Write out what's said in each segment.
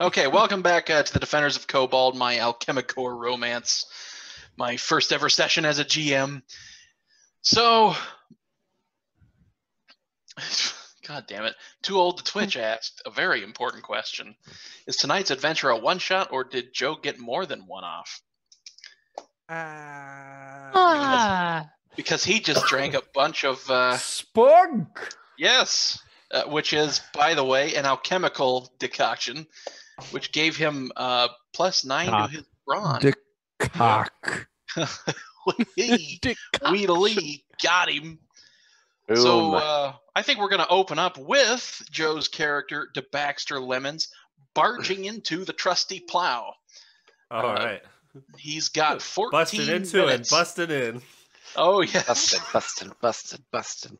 Okay, welcome back to the Defenders of Cobalt, my Alchemicore romance, my first ever session as a GM. So, God damn it, Too Old to Twitch asked a very important question. Is tonight's adventure a one-shot, or did Joe get more than one off? Because he just drank a bunch of... Spunk! Yes, which is, by the way, an alchemical decoction, which gave him +9 to his brawn. Cock. We got him. Boom. So I think we're going to open up with Joe's character, DeBaxter Lemons, barging into the trusty plow. All right. He's got 14 busted into minutes. it. Busted in. Oh, yes. Busted.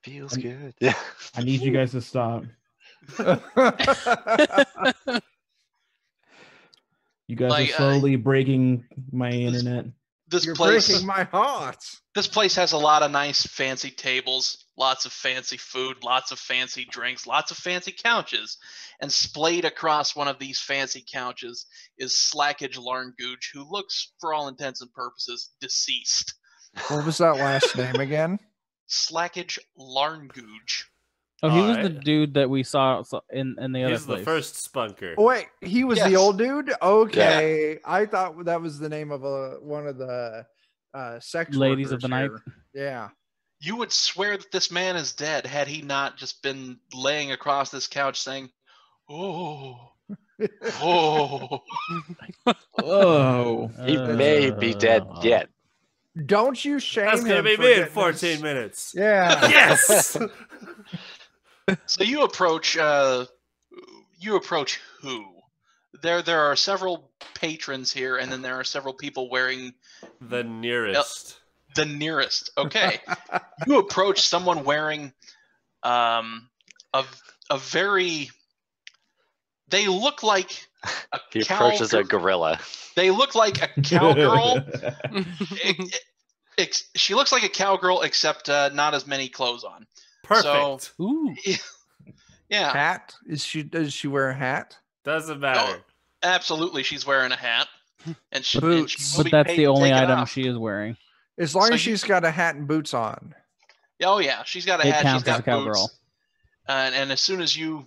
Feels good. Yeah. I need you guys to stop. You guys are slowly breaking my internet. You're breaking my heart. This place has a lot of nice fancy tables, lots of fancy food, lots of fancy drinks, lots of fancy couches. And splayed across one of these fancy couches is Slackage Larngooge, who looks, for all intents and purposes, deceased. What was that last name again? Slackage Larngooge. Oh, he was the dude that we saw in the other He's place. the first spunker. Wait, he was the old dude? Okay. Yeah. I thought that was the name of one of the sex ladies of the here. night. Yeah. You would swear that this man is dead had he not just been laying across this couch saying, "Oh, oh, oh." He may be dead yet. Don't you shame That's him. That's going to be me in 14 minutes. Yeah. Yes. So you approach who? There are several patrons here, and then there are several people wearing the nearest. The nearest. Okay. You approach someone wearing a very. They look like a He approaches a gorilla. They look like a cowgirl. She looks like a cowgirl, except not as many clothes on. Perfect. So, ooh. Yeah. Hat? Does she wear a hat? Doesn't matter. Oh, absolutely, she's wearing a hat, and she. But that's the only item she is wearing. As long as she's got a hat and boots on. Oh yeah, she's got a hat. She's got cowgirl. Boots. And as soon as you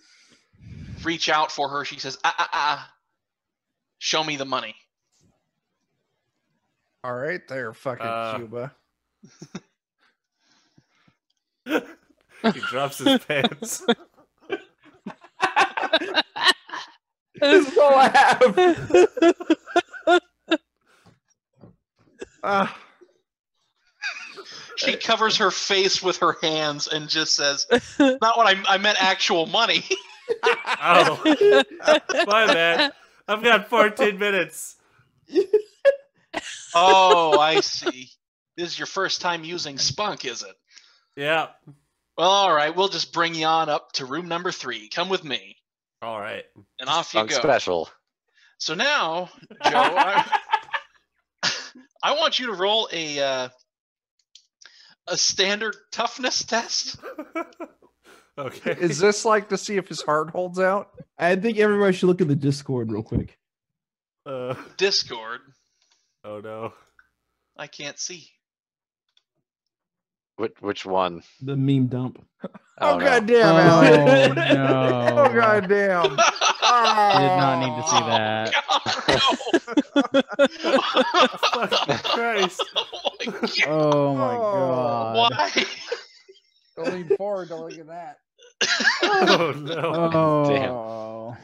reach out for her, she says, show me the money. All right, there, fucking Cuba. He drops his pants. This is all I have. She covers her face with her hands and just says, "Not what I meant. Actual money." Oh, my bad. I've got 14 minutes. Oh, I see. This is your first time using Spunk, is it? Yeah. Well, all right. We'll just bring you on up to room number 3. Come with me. All right. And off Spunk you go. Special. So now, Joe, I want you to roll a standard toughness test. Okay. Is this like to see if his heart holds out? I think everybody should look at the Discord real quick. Discord. Oh no. I can't see. Which one? The meme dump. Oh, no. goddamn, Oh, Alex. no. Oh, goddamn. You did not need to see that. Fucking Christ. Oh my God. Oh my god. Why? Don't lean forward. Don't look at that. Oh no. Oh.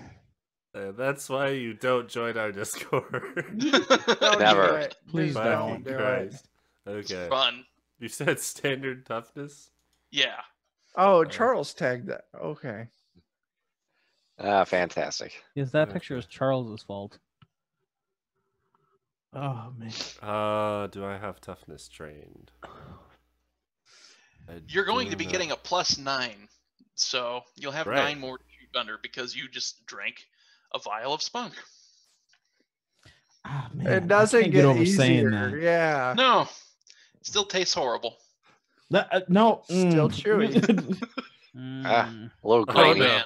That's why you don't join our Discord. Don't Never. do it. Please Fucking don't do it. Christ. Okay. Fun. You said standard toughness? Yeah. Oh, Charles tagged that. Okay. Fantastic. Yes, that picture is Charles's fault. Oh man. Do I have toughness trained? You're going to be getting a +9, so you'll have 9 more to shoot under because you just drank a vial of Spunk. Oh, man. It doesn't get over easier. saying that. Yeah. No, it still tastes horrible. No, Still chewy. A little Oh, grainy. man.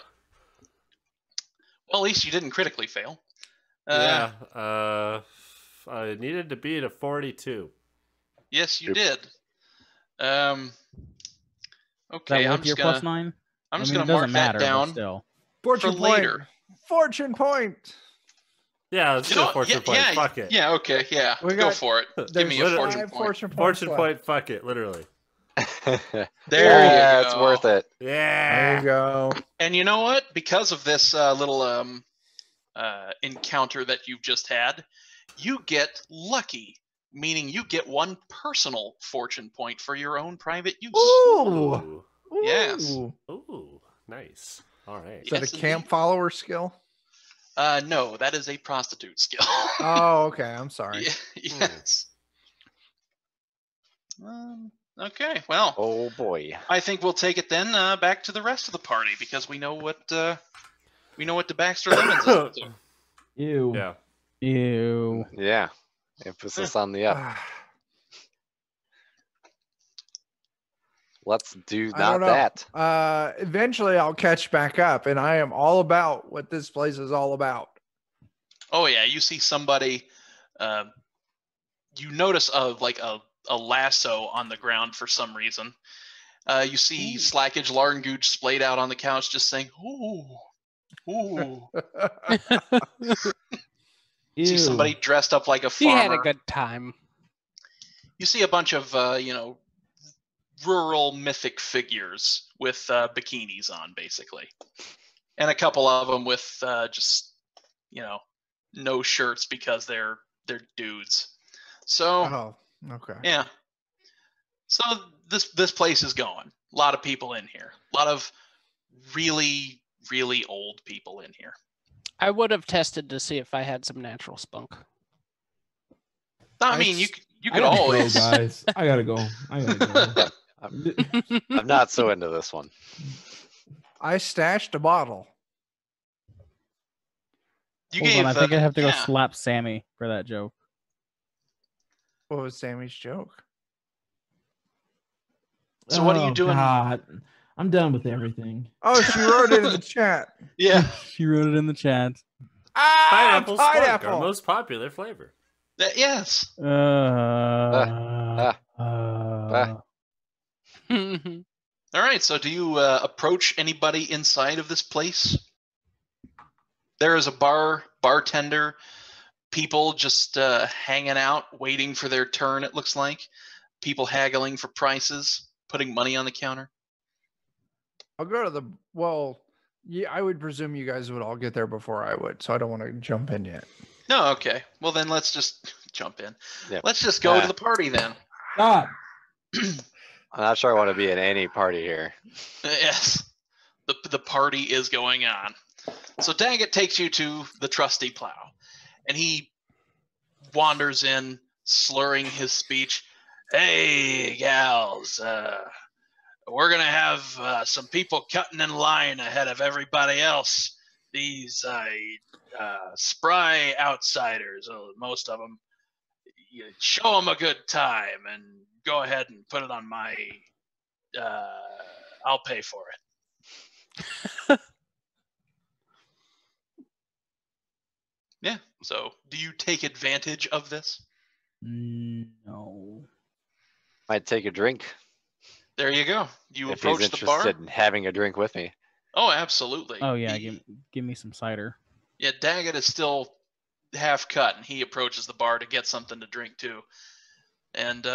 Well, at least you didn't critically fail. Yeah. I needed to beat a 42. Yes, you Oops. did. Is Okay, that I'm with just your gonna plus 9? I'm just I mean, gonna it doesn't mark that matter, but down still. Fortune for point. later. Fortune point. Yeah, let's do a fortune point. Yeah, Fuck it. yeah, okay, yeah. We Go got- for it. Give There's me a fortune 5 point. fortune points Fortune left. point, fuck it, literally. There you go. It's worth it. There Yeah. you go. And you know what? Because of this little encounter that you've just had, you get lucky, meaning you get 1 personal fortune point for your own private use. Ooh. Yes. Ooh. Ooh, nice. All right. Is that Yes, a camp indeed. follower skill? No, that is a prostitute skill. Oh, okay. I'm sorry. Yes. Okay, well, Oh boy. I think we'll take it then back to the rest of the party because we know what the Baxter Lemons is up to. Ew. Yeah. Ew. Yeah. Emphasis on the up. Let's do I don't not know. that. Eventually I'll catch back up, and I am all about what this place is all about. Oh yeah, you see somebody, you notice a lasso on the ground for some reason. You see Slackage Larngooch splayed out on the couch just saying, ooh, ooh. You see somebody dressed up like a He farmer. had a good time. You see a bunch of, rural mythic figures with bikinis on, basically. And a couple of them with just, no shirts because they're dudes. So, Oh, okay. yeah. So this place is going. A lot of people in here. A lot of really, really old people in here. I would have tested to see if I had some natural spunk. I mean, you I could gotta always. go, guys. I gotta go. Yeah, I'm not so into this one. I stashed a bottle. You Hold gave. on, I think I have to go yeah. slap Sammy for that joke. What was Sammy's joke? So what are you doing? God. I'm done with everything. Oh, she wrote it in the chat. Yeah. She wrote it in the chat. Ah, Pineapple spunk, our pineapple. most popular flavor. Yes. Uh, All right. So do you approach anybody inside of this place? There is a bartender, people just hanging out, waiting for their turn. It looks like people haggling for prices, putting money on the counter. I'll go to the yeah, I would presume you guys would all get there before I would, so I don't want to jump in yet. No, okay. Well, then let's just jump in. Yeah. Let's just go to the party then. God. I'm not sure I want to be in any party here. Yes. The party is going on. So Daggett takes you to the trusty plow, and he wanders in, slurring his speech. Hey, gals, we're going to have some people cutting in line ahead of everybody else. These spry outsiders, most of them. You show them a good time and go ahead and put it on my... I'll pay for it. Yeah. So, do you take advantage of this? no. Might take a drink There you go. You if he's approach the bar. interested in having a drink with me. Oh, absolutely. Oh yeah, give me some cider. Yeah, Daggett is still half cut, and he approaches the bar to get something to drink too, and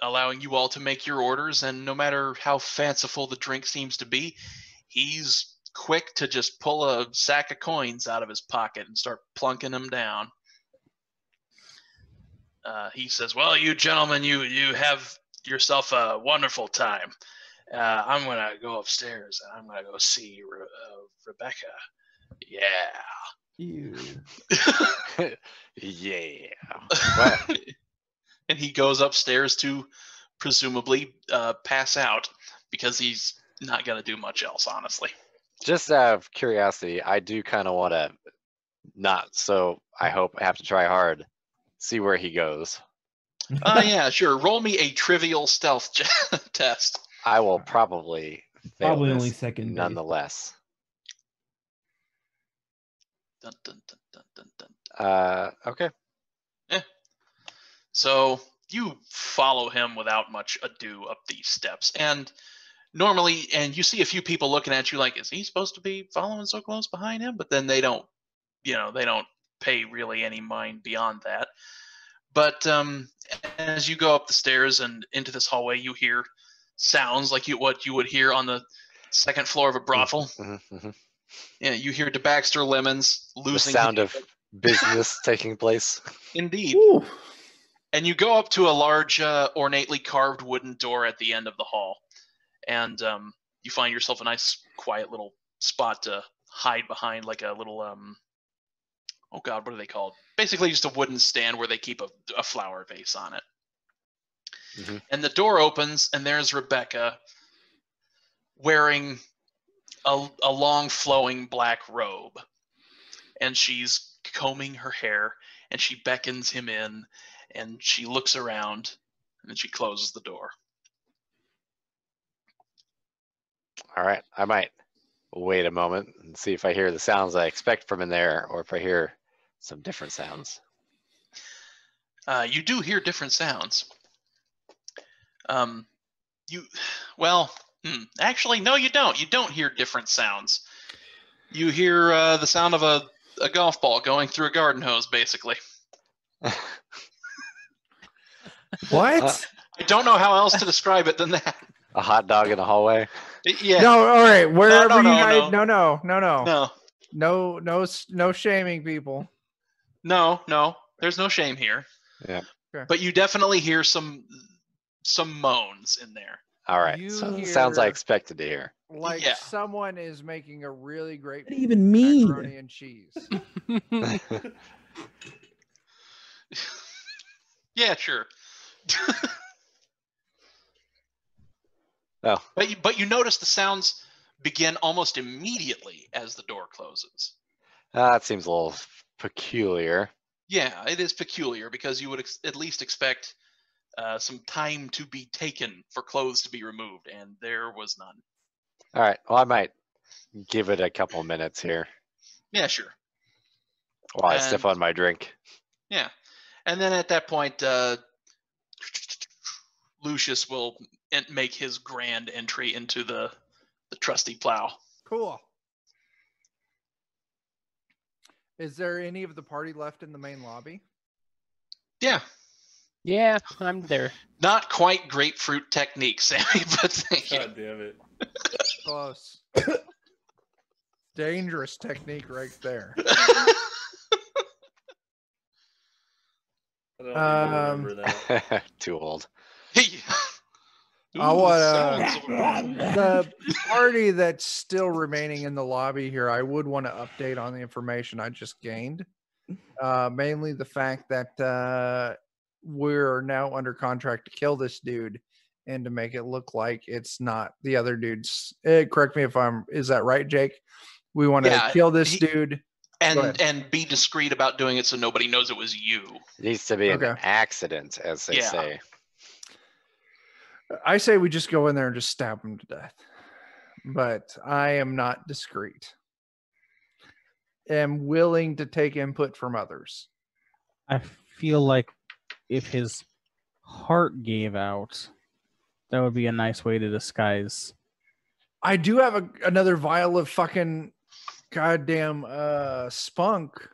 allowing you all to make your orders. And no matter how fanciful the drink seems to be, he's quick to just pull a sack of coins out of his pocket and start plunking them down. He says, well, you gentlemen, you have yourself a wonderful time. I'm going to go upstairs and I'm going to go see Rebecca. Yeah. Ew. Yeah. And he goes upstairs to presumably pass out because he's not going to do much else, honestly. Just out of curiosity, I do kind of want to not, so I hope I have to try hard, see where he goes. Yeah, sure. Roll me a trivial stealth test. I will probably fail Probably this only second base. nonetheless. Dun, dun, dun, Dun, dun, dun. Okay. So you follow him without much ado up these steps, and normally, and you see a few people looking at you like, is he supposed to be following so close behind him? But then they don't, they don't pay really any mind beyond that. But as you go up the stairs and into this hallway, you hear sounds like what you would hear on the second floor of a brothel. Mm-hmm. Yeah, you hear DeBaxter Lemons The losing sound of business taking place. Indeed. Ooh. And you go up to a large, ornately carved wooden door at the end of the hall, and you find yourself a nice, quiet little spot to hide behind, like a little, oh god, what are they called? Basically, just a wooden stand where they keep a flower vase on it. Mm-hmm. And the door opens, and there's Rebecca wearing a long, flowing black robe, and she's combing her hair, and she beckons him in. And she looks around, and then she closes the door. All right. I might wait a moment and see if I hear the sounds I expect from in there, or if I hear some different sounds. You do hear different sounds. Actually, no, you don't. You don't hear different sounds. You hear the sound of a golf ball going through a garden hose, basically. What? I don't know how else to describe it than that. A hot dog in the hallway. Yeah. No, all right. Wherever you hide. No. No shaming people. No. There's no shame here. Yeah. Okay. But you definitely hear some moans in there. All right. You So hear- sounds I expected to hear. Like Yeah. someone is making a really great What do you even mean? macaroni and cheese. Yeah, sure. Oh. But you notice the sounds begin almost immediately as the door closes. That seems a little peculiar. Yeah, it is peculiar because you would at least expect some time to be taken for clothes to be removed, and there was none. All right. Well, I might give it a couple minutes here Yeah, sure. while I sip on my drink. Yeah. And then at that point, Lucius will make his grand entry into the trusty plow. Cool. Is there any of the party left in the main lobby? Yeah. Yeah, I'm there. Not quite grapefruit technique, Sammy, but thank you. God damn it. Close. Dangerous technique right there. I don't even remember that. Too old. I want sounds the party that's still remaining in the lobby here. I would want to update on the information I just gained. Mainly the fact that we're now under contract to kill this dude and to make it look like it's not the other dude's. Correct me if is that right, Jake? We want to kill this dude. And be discreet about doing it so nobody knows it was you. It needs to be an accident, as they say. I say we just go in there and just stab him to death. But I am not discreet. Am willing to take input from others. I feel like if his heart gave out, that would be a nice way to disguise. I do have another vial of fucking goddamn spunk.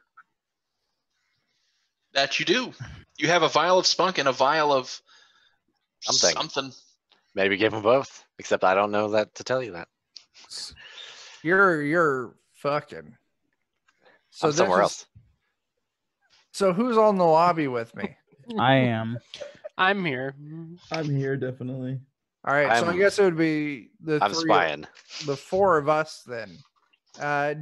That you do. You have a vial of spunk and a vial of something. Maybe give them both. Except I don't know that to tell you that. You're fucking. So I'm somewhere else. So who's on the lobby with me? I am. I'm here. I'm here, definitely. All right, so I guess it would be I'm spying. The four of us then.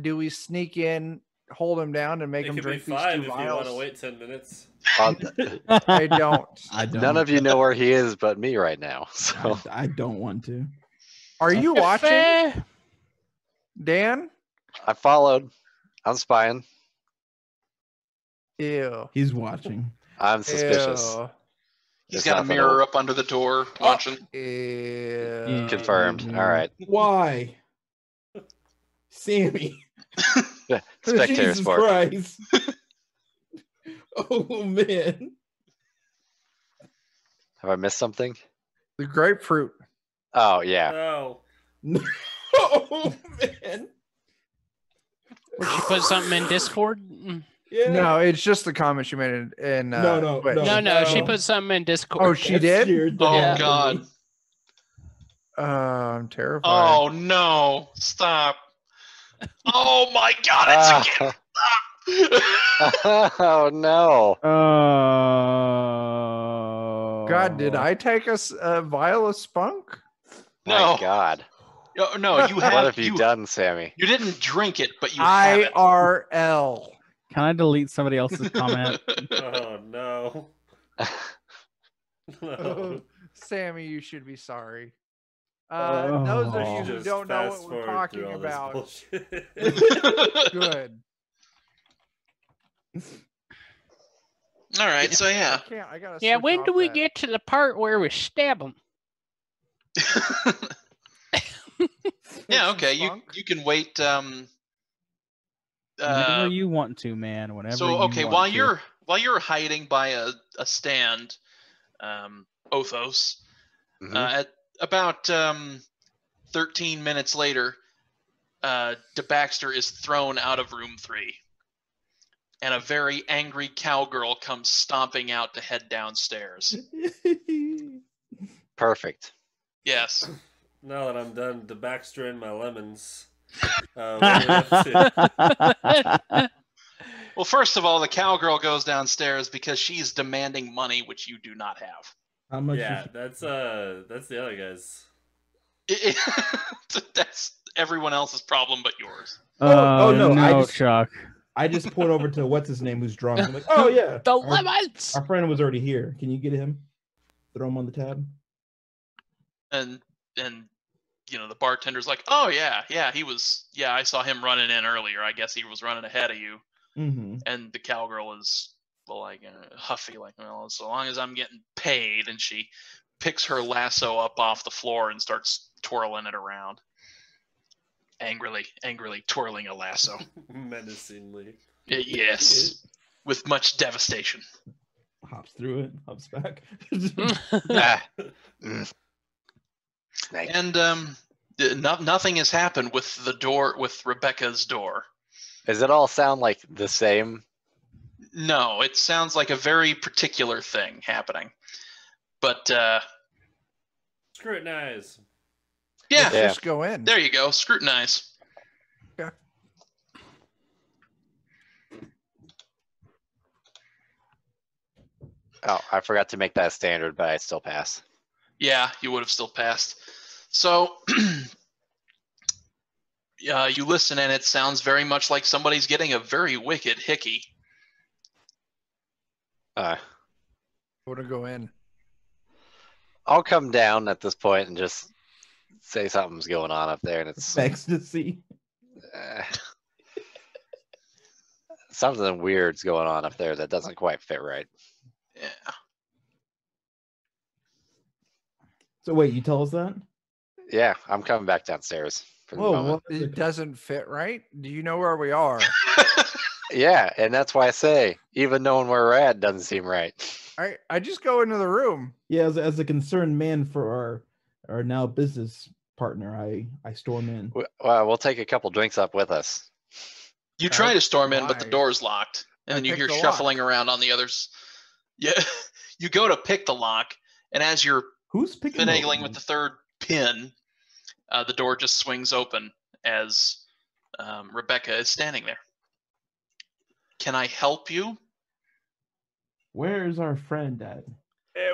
Do we sneak in, hold him down, and make him drink these 2 vials? If you want to wait 10 minutes. I don't. None of you know where he is but me right now. So I don't want to. Are you watching? Dan? I followed. I'm spying. Ew. He's watching. I'm suspicious. Ew. He's got a mirror up under the door watching. Ew. Confirmed. All right. Why? Sammy. Spectator Jesus sport. Christ. Oh man. Have I missed something? The grapefruit. Oh yeah. No. Oh man. Where she put something in Discord? Yeah. No, it's just the comment she made in No, Twitch. No, she No. put something in Discord. Oh, she did? Scared the Oh, hell out of God. me. I'm terrified. Oh no! Stop! Oh my God! It's again. Oh no. God, did I take a vial of spunk? My No. God. No, you have. What have you done, Sammy? You didn't drink it, but you have it. IRL. Can I delete somebody else's comment? Oh no. No. Sammy, you should be sorry. Those of you who Just don't know fast what we're forward through talking all this about, bullshit. good. All right, so yeah. I gotta Yeah, switch when off do we that. get to the part where we stab him? Yeah, Some okay. You spunk? can wait. Whenever you want to, man. Whenever So you okay, want while you're hiding by a stand, Othos, Mhm. at about 13 minutes later, DeBaxter is thrown out of room 3, and a very angry cowgirl comes stomping out to head downstairs. Perfect. Yes. Now that I'm done debacstering my lemons, what are we up to? Well, first of all, the cowgirl goes downstairs because she's demanding money, which you do not have. How much? Yeah, that's the other guys. That's everyone else's problem but yours. Oh, no, I no, just- Chuck. I just point over to what's his name who's drunk. I'm like, oh yeah, The our, lemons! our friend was already here. Can you get him? Throw him on the tab. And you know, the bartender's like, "Oh yeah, he was. Yeah, I saw him running in earlier. I guess he was running ahead of you." Mm-hmm. And the cowgirl is like huffy, like, "Well, so long as I'm getting paid." And she picks her lasso up off the floor and starts twirling it around, angrily twirling a lasso. Menacingly. Yes, with much devastation. Hops through it, hops back. Ah. Mm. Snake. And nothing has happened with the door, with Rebecca's door. Does it all sound like the same? No, it sounds like a very particular thing happening. But Scrutinize. yeah, Let's just go in. there you go. Scrutinize. Oh, I forgot to make that standard, but I still pass. Yeah, you would have still passed. So you listen, and it sounds very much like somebody's getting a very wicked hickey. I want to go in. I'll come down at this point and just say something's going on up there, and it's Ecstasy. something weird's going on up there that doesn't quite fit right. Yeah. So wait, you tell us that? Yeah, I'm coming back downstairs for the Whoa, moment. what? It doesn't fit right. Do you know where we are? Yeah, and that's why I say even knowing where we're at doesn't seem right. I just go into the room. Yeah, as a concerned man for our now business partner, I storm in. Well, we'll take a couple drinks up with us. You try to storm in, but the Why? door's locked, and I then you picked hear the shuffling lock. around on the others. Yeah, you go to pick the lock, and as you're Who's picking finagling those? with the third pin, the door just swings open as Rebecca is standing there. Can I help you? Where's our friend at?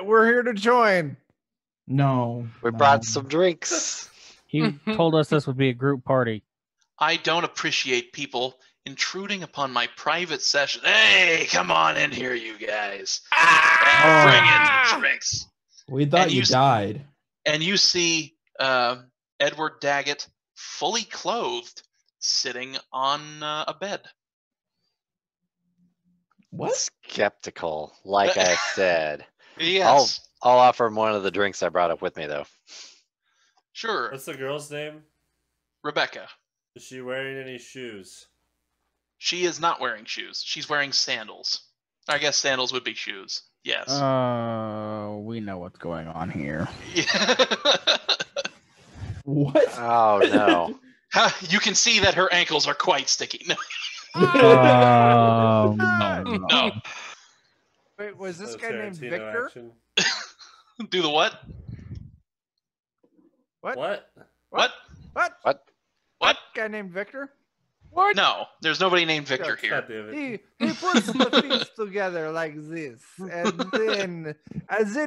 We're here to join. No. We no. brought some drinks. He told us this would be a group party. I don't appreciate people intruding upon my private session. Hey, come on in here, you guys. Bring in the drinks. We thought And you you s- died. And you see Edward Daggett, fully clothed, sitting on a bed. What? Skeptical, like I said. Yes, I'll offer him one of the drinks I brought up with me, though. sure. What's the girl's name? Rebecca. Is she wearing any shoes? She is not wearing shoes. She's wearing sandals. I guess sandals would be shoes. Yes. We know what's going on here. What? Oh no. You can see that her ankles are quite sticky. No. No. Wait, was this So guy named Tarantino Victor? action. Do the what? What? What? What? What? What? What? Guy named Victor? What? No, there's nobody named Victor here. God damn it. He puts the feet together like this, and then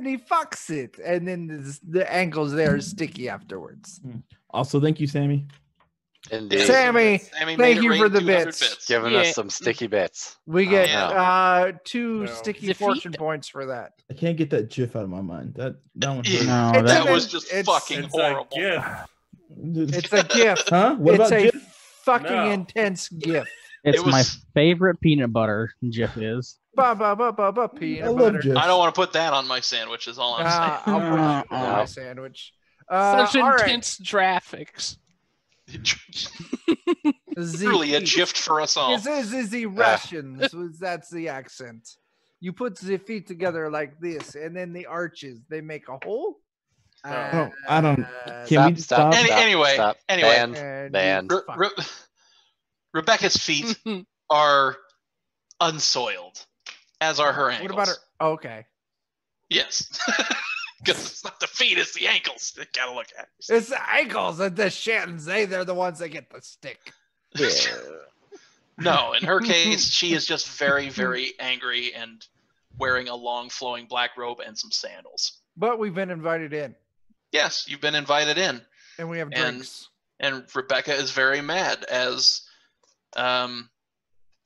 he fucks it, and then the ankles there are sticky afterwards. Also, thank you, Sammy. Indeed. Sammy, Sammy thank made it you rain for the 200 bits. Giving Yeah. us some sticky bits. We Oh, get no. 2 No. sticky The fortune feet? points for that. I can't get that GIF out of my mind. That one hurt. Yeah. No, It's That an- was just it's- fucking It's horrible. a GIF. It's a gift. Huh? What It's about a GIF? fucking No. intense gift. it's It my was- favorite peanut butter. GIF is. Ba ba ba ba ba I peanut love butter. GIFs. I don't want to put that on my sandwich. Is all I'm saying. I'll put you on my No. sandwich. Such all right. intense graphics. Truly a gift for us all. This is the Russians. That's the accent. You put the feet together like this, and then the arches, they make a hole. Oh, I don't- Uh, Can we just stop? Anyway, anyway. Banned. and Banned. you fuck. Rebecca's feet are unsoiled, as are her ankles. What about her? Oh, okay. Yes. Because it's not the feet, it's the ankles that gotta look at. It's the ankles and the shins. They're the ones that get the stick. No, in her case, she is just very, very angry and wearing a long flowing black robe and some sandals. But we've been invited in, Yes, you've been invited in. and we have And- drinks. And Rebecca is very mad as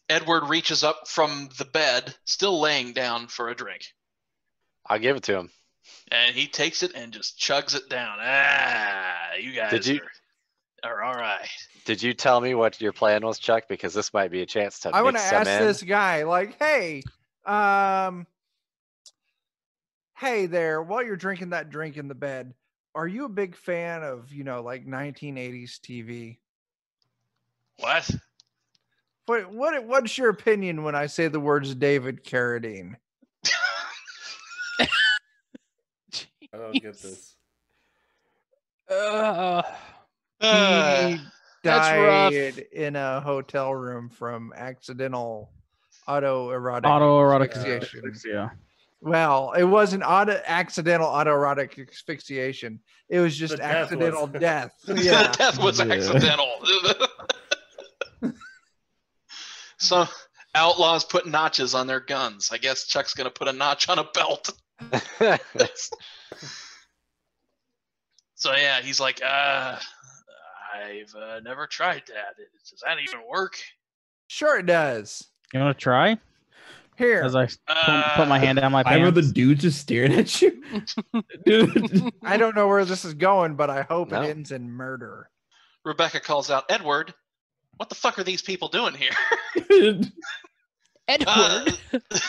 Edward reaches up from the bed, still laying down for a drink. I'll give it to him. And he takes it and just chugs it down. Ah, you guys Did you- are all right. Did you tell me what your plan was, Chuck? Because this might be a chance to I want to mix some ask in. this guy, like, hey, hey there, while you're drinking that drink in the bed, are you a big fan of, like 1980s TV? What? What's your opinion when I say the words David Carradine? I don't get this. Uh, He That's rough. died in a hotel room from accidental autoerotic Autoerotic asphyxiation. asphyxia. Well, it wasn't accidental autoerotic asphyxiation. It was just The death accidental was. death. The Yeah. death was Yeah. accidental. Some outlaws put notches on their guns. I guess Chuck's gonna put a notch on a belt. So yeah, he's like, I've never tried that. Does that even work? Sure it does. You want to try? Here. As I put my hand down my Five of the pants. dudes just staring at you. Dude. I don't know where this is going, but I hope No. it ends in murder. Rebecca calls out, Edward, what the fuck are these people doing here? Edward.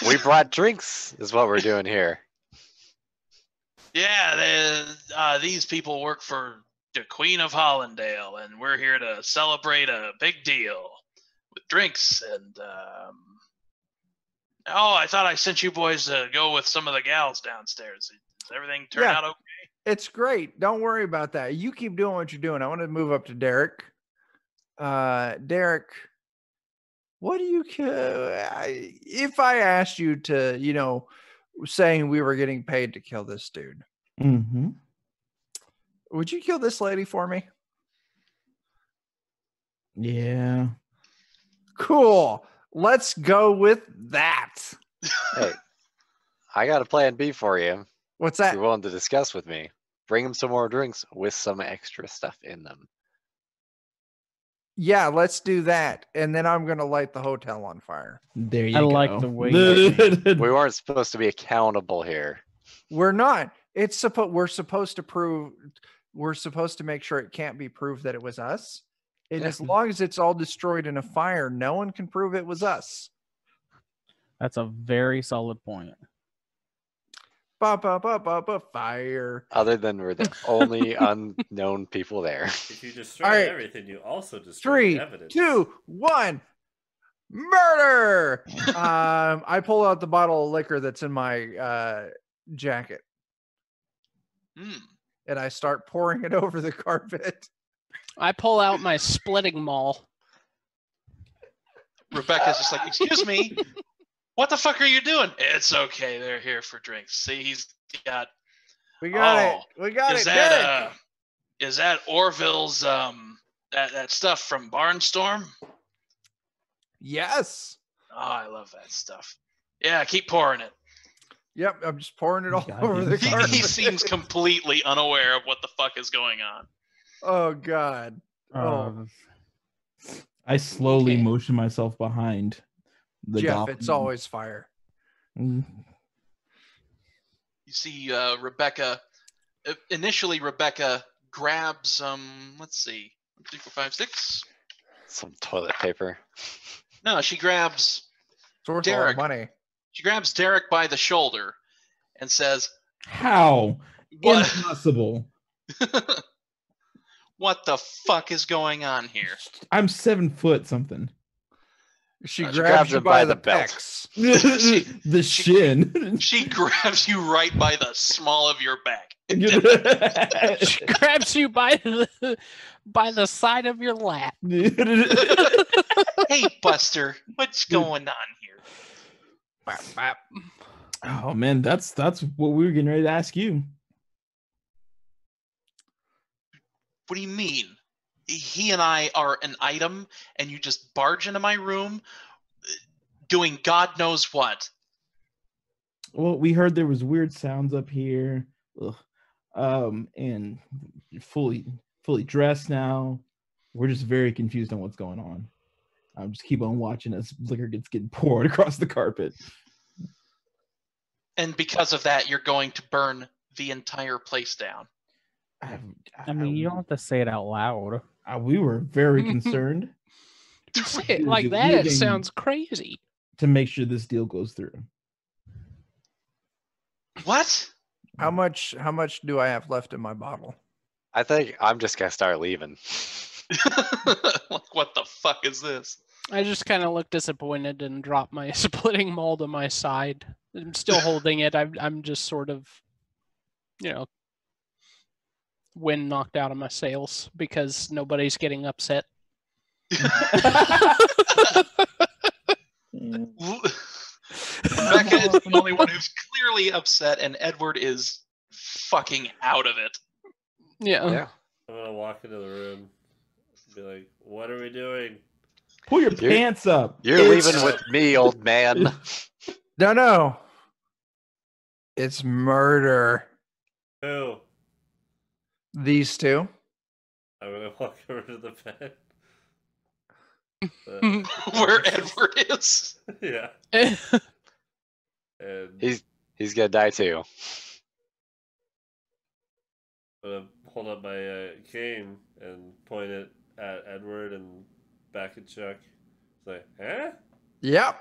We brought drinks, is what we're doing here. Yeah, these people work for the Queen of Hollandale, and we're here to celebrate a big deal with drinks. And oh, I thought I sent you boys to go with some of the gals downstairs. Does everything turn Yeah. out okay? It's great. Don't worry about that. You keep doing what you're doing. I want to move up to Derek. Derek, what do you if I asked you to, saying we were getting paid to kill this dude, Mm-hmm. would you kill this lady for me? Yeah. Cool. Let's go with that. Hey, I got a plan B for you. What's If that? you're willing to discuss with me, bring him some more drinks with some extra stuff in them. Yeah, let's do that. And then I'm going to light the hotel on fire. There you I go. like the way you We weren't supposed to be accountable here. We're not. We're supposed to make sure it can't be proved that it was us. And as long as it's all destroyed in a fire, no one can prove it was us. That's a very solid point. Ba ba ba ba ba fire. Other than we're the only unknown people there. If you destroy All right. everything, you also destroy 3, the evidence. 2, 1. Murder! I pull out the bottle of liquor that's in my jacket and I start pouring it over the carpet. I pull out my splitting maul. Rebecca's just like, excuse me, what the fuck are you doing? It's okay, they're here for drinks. See, he's got. We got it. We got is it. that is that Orville's that stuff from Barnstorm? Yes. Oh, I love that stuff. Yeah, keep pouring it. Yep, I'm just pouring it all Goddamn over the son. carpet. He seems completely unaware of what the fuck is going on. Oh God. Oh, I slowly Okay. motion myself behind the Jeff, goblin. it's always fire. Mm. You see, Rebecca. Initially, Rebecca grabs let's see, 1, 2, 3, 4, 5, 6. Some toilet paper. No, she grabs It's worth a lot of Derek. money. She grabs Derek by the shoulder and says, How? "What? Impossible. What the fuck is going on here?" I'm 7 foot something. She She grabs grabs you him by by the the belt. pecs. The shin. She grabs you right by the small of your back. She grabs you by the side of your lap. Hey, Buster, what's going on here? Bap, bap. Oh man, that's what we were getting ready to ask you. What do you mean? He and I are an item, and you just barge into my room doing God knows what. Well, we heard there was weird sounds up here. Ugh. And fully dressed now. We're just very confused on what's going on. I'll just keep on watching as liquor gets getting poured across the carpet. And because of that, you're going to burn the entire place down. I mean, you don't have to say it out loud. We were very concerned You say it You're like that, it living- sounds crazy. to make sure this deal goes through. What? How much do I have left in my bottle? I think I'm just gonna start leaving. Like, what the fuck is this? I just kind of look disappointed and drop my splitting maul to my side. I'm still holding it. I'm just sort of, wind knocked out of my sails because nobody's getting upset. Rebecca is the only one who's clearly upset, and Edward is fucking out of it. Yeah. Yeah. I'm gonna walk into the room, be like, "What are we doing?" Pull your You're- pants up. You're It's- leaving with me, old man. No. It's murder. Who? These two. I'm gonna walk over to the bed. Where Edward is. Yeah. And He's gonna die too. I'm gonna hold up my cane and point it at Edward and back at Chuck. It's like, huh? Yep.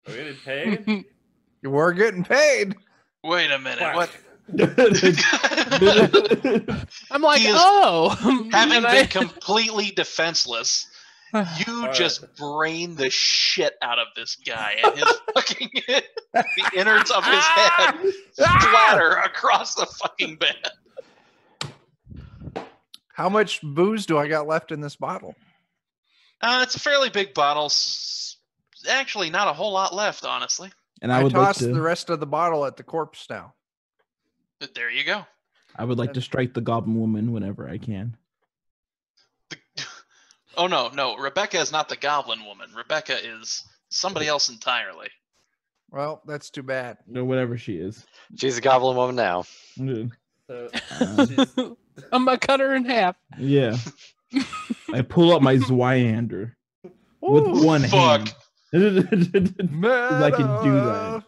Are we getting paid? We're getting paid. Wait a minute. Whack. What? I'm like, He is- oh. Having And been completely defenseless, you All just right. brain the shit out of this guy, and his fucking the innards of his head splatter across the fucking bed. How much booze do I got left in this bottle? It's a fairly big bottle. Actually, not a whole lot left, honestly. And I I would like tossed to the rest of the bottle at the corpse now. But there you go. I would like to strike the goblin woman whenever I can. Oh no, Rebecca is not the goblin woman. Rebecca is somebody else entirely. Well, that's too bad. Or whatever she is. She's a goblin woman now. She's- I'm gonna cut her in half. Yeah. I pull up my Zwyander with one fuck. hand. I can do that.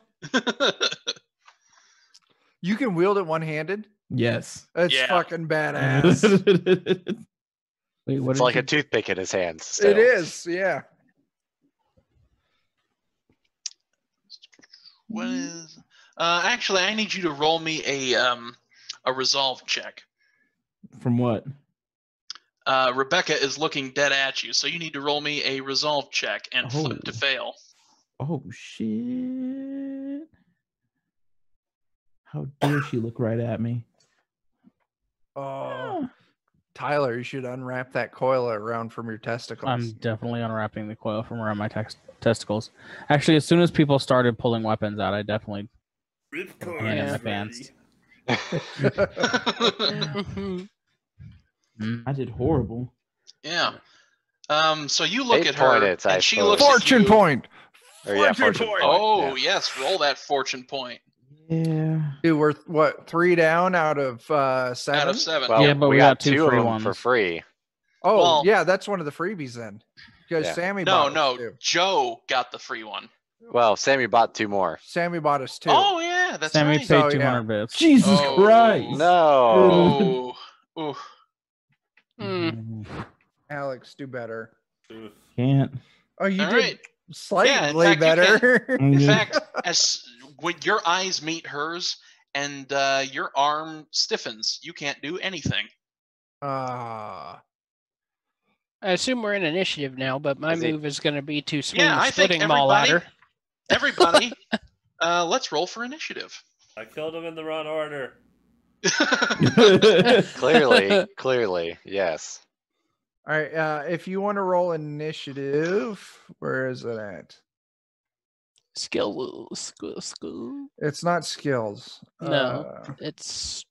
You can wield it one-handed? Yes. That's Yeah. fucking badass. Wait, what It's did like you- a toothpick in his hands. Still. It is, yeah. What is? Actually, I need you to roll me a resolve check. From what? Rebecca is looking dead at you, so you need to roll me a resolve check and flip to Oh. fail. Oh shit! How dare she look right at me? Oh, Tyler, you should unwrap that coil around from your testicles. I'm definitely unwrapping the coil from around my testicles. Actually, as soon as people started pulling weapons out, I definitely Ripcord hand in Yeah. my pants. I did horrible. Yeah. So you look 8 at her, points, I and she suppose. looks at Fortune you. point. Or yeah, Fortune fortune point. point. Oh, yeah. yes, roll that fortune point. Yeah. Dude, we're what 3 down out of 7? Out of 7. Well, Yeah, but we got 2 two of free them ones. for free. Oh, Well- yeah, that's one of the freebies then. Because Yeah. Sammy No, bought us no, 2. Joe got the free one. Well, Sammy bought 2 more. Sammy bought us 2. Oh, yeah, that's Sammy right. paid So, 200 yeah. bits. Jesus Oh, Christ! No. Oh, ooh. Alex, do better. Oof. Can't. Oh, you All did right. slightly Yeah, in fact, you better. In fact, as when your eyes meet hers and your arm stiffens, you can't do anything. Ah, I assume we're in initiative now, but my Is he- move is going to be to swing Yeah, the I think splitting mall everybody- ladder. Everybody, let's roll for initiative. I killed him in the wrong order. Clearly, yes. all right. If you want to roll initiative, where is it at? Skill. It's not skills. No. It's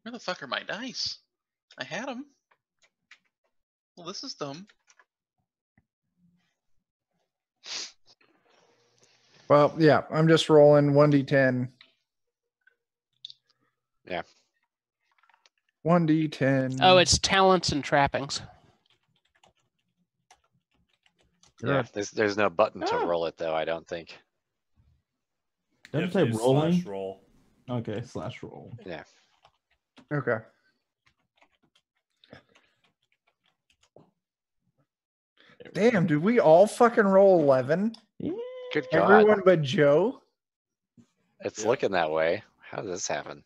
Where the fuck are my dice? I had them. Well, this is dumb. Well, yeah, I'm just rolling 1d10. Yeah. 1d10. oh, it's talents and trappings. Yeah. There's no button to Oh. roll it though, I don't think. You Did I have to type use rolling? slash roll. Okay, slash roll. Okay. Damn, did we all fucking roll 11? Yeah. Good God. Everyone but Joe? It's Yeah. looking that way. How did this happen?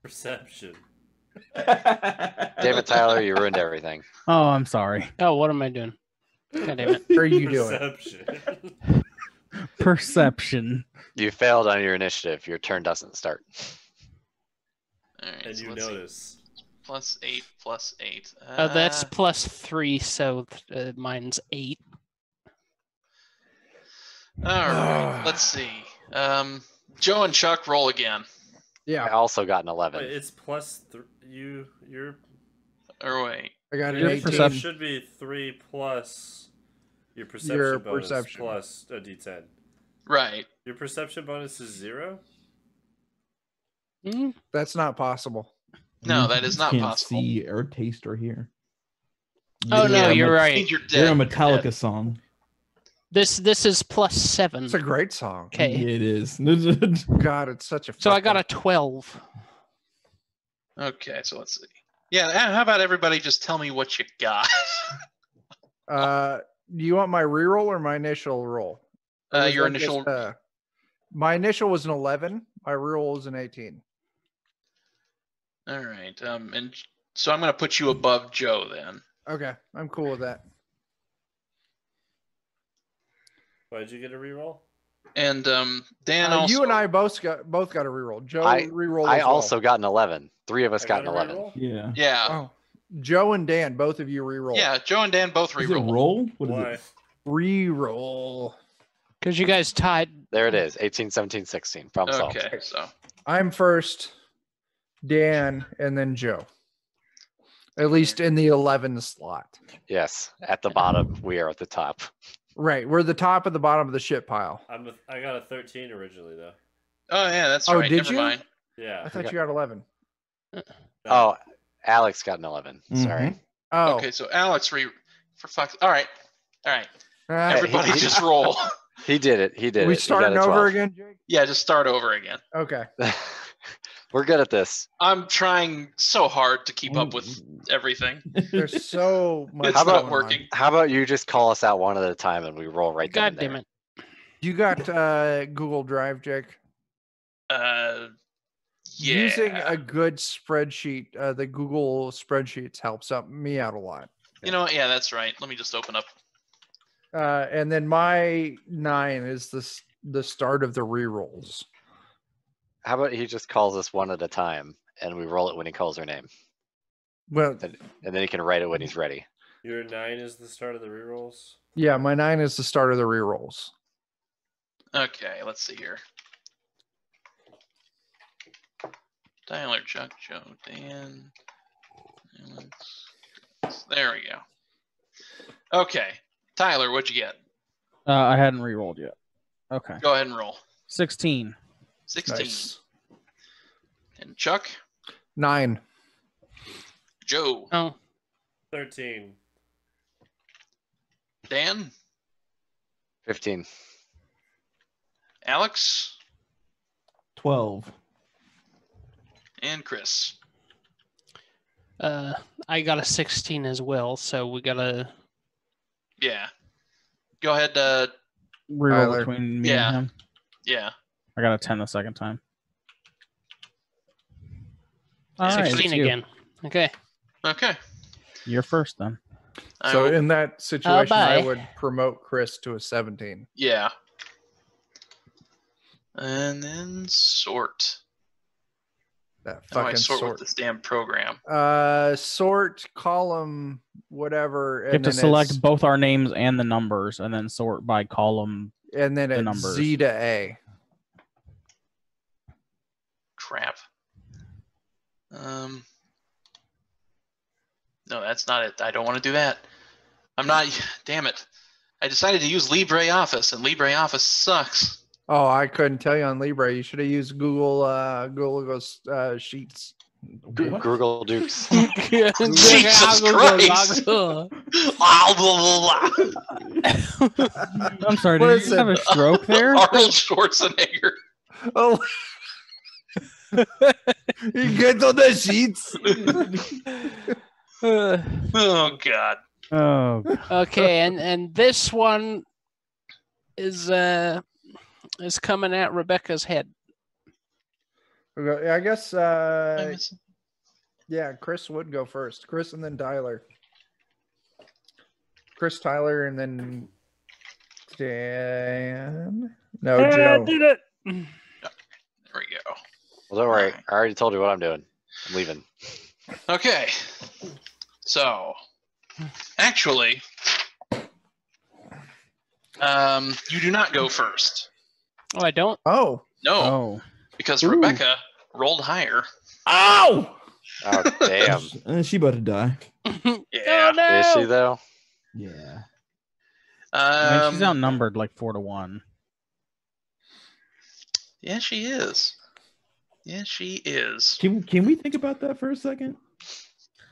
Perception. Damn it, Tyler, you ruined everything. Oh, I'm sorry. Oh, what am I doing? God damn it. What are you doing? Perception. Perception. You failed on your initiative. Your turn doesn't start. All right, And so you let's see. notice. +8, +8. Oh, that's +3, so mine's 8. All right. Let's see. Joe and Chuck roll again. I Yeah, also got an 11. Wait, it's +3. You're. Or wait. I got an Your 18. So it perception. should be 3 plus your perception bonus perception. plus a d10. Right. Your perception bonus is 0. Hmm? That's not possible. No, You that is just not can't possible. see or taste or hear. Oh, no, Yeah, you're I right. think you're You're a dead. Metallica Dead. song. This is +7. It's a great song. Okay. It is. God, it's such a So I got fucking- a 12. Okay, so let's see. Yeah, how about everybody just tell me what you got? Do you want my reroll or my initial roll? Or was Your that initial. just, my initial was an 11. My reroll was an 18. All right. And so I'm gonna put you above Joe then. Okay, I'm cool with that. Why'd you get a reroll? And Dan also. You and I both got a reroll. Joe I- reroll. I as well. also got an 11. 3 of us I got an a 11. reroll? Yeah. Yeah. Oh, Joe and Dan, both of you reroll. Yeah. Joe and Dan both Is it a reroll. roll? What is Why? it? Reroll. Because you guys tied. There it is. 18, 17, 16. Problem solved. Okay. So. I'm first, Dan, and then Joe. At least in the 11 slot. Yes. At the bottom, we are at the top. Right, we're the top of the bottom of the shit pile. I got a 13 originally though. Oh yeah, that's Oh, right. did Never you? mind. Yeah. I thought you got 11. No. Oh, Alex got an 11. Sorry. Oh, Okay, so Alex for fuck's. All right. Ah, Everybody he- just roll. He did it. He did we it. He starting got a over 12. again, Jake? Yeah, just start over again. Okay. We're good at this. I'm trying so hard to keep up with everything. There's so much. It's How about not going working. on. How about you just call us out one at a time and we roll right then God and there. damn it. You got Google Drive, Jake? Using Yeah. a good spreadsheet, the Google spreadsheets helps me out a lot. You know what? Yeah, that's right. Let me just open up. And then my 9 is the start of the rerolls. How about he just calls us one at a time, and we roll it when he calls our name, Well, and then he can write it when he's ready. Your 9 is the start of the rerolls. yeah, my 9 is the start of the rerolls. Okay, let's see here. Tyler, Chuck, Joe, Dan. There we go. Okay. Tyler, what'd you get? I hadn't re-rolled yet. Okay. Go ahead and roll. 16. 16. Nice. And Chuck? 9. Joe? Oh, 13. Dan? 15. Alex? 12. And Chris? I got a 16 as well, so we gotta. Yeah. Go ahead. Reroll Tyler. between me Yeah. and him. Yeah. I got a 10 the second time. All right, 16 it's you. again. Okay. Okay. You're first then. So in that situation, I bye. would promote Chris to a 17. Yeah. And then sort. That How do I fucking sort sort. with this damn program? Sort, column, whatever. You have to select both our names and the numbers, and then sort by column. and then the it's numbers. Z to A. Crap. No, that's not it. I don't want to do that. I'm not. Damn it. I decided to use LibreOffice, and LibreOffice sucks. Oh, I couldn't tell you on Libre. You should have used Google Sheets. What? Google Dukes. Jesus Christ. I'm sorry, did you just Listen. have a stroke there? Arnold Schwarzenegger. Oh, you get on the sheets. Oh God. Oh, Okay, and this one is coming at Rebecca's head. Okay, I guess. I'm missing- Yeah, Chris would go first. Chris and then Tyler. Chris, Tyler, and then Dan. No, Joe. did it. There we go. Well, don't worry. Alright. I already told you what I'm doing. I'm leaving. Okay. So, actually, you do not go first. Oh, I don't. Oh. No, oh. because Ooh. Rebecca rolled higher. Ow! Oh, damn. She about to die. Yeah. Oh, no. Is she, though? Yeah. I mean, she's outnumbered like 4-1. Yeah, she is. Yeah, she is. Can we think about that for a second?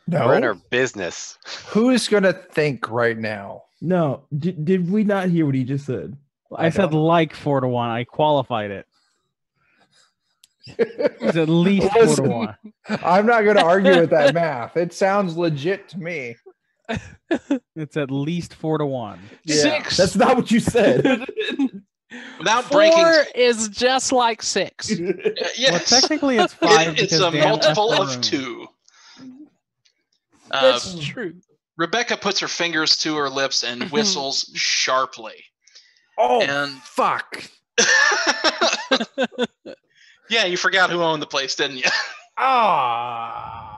We're in No. our business. Who's gonna think right now? No. Did we not hear what he just said? I said don't. like 4-1. I qualified it. It's at least Listen. 4-1. I'm not gonna argue with that math. It sounds legit to me. It's at least 4-1. Yeah. 6. That's not what you said. Without 4 breaking. is just like 6. Well, Yes. technically, it's 5. It's because a Dan multiple left the of room. 2. That's true. Rebecca puts her fingers to her lips and whistles sharply. Oh, And- fuck. Yeah, you forgot who owned the place, didn't you? Ah.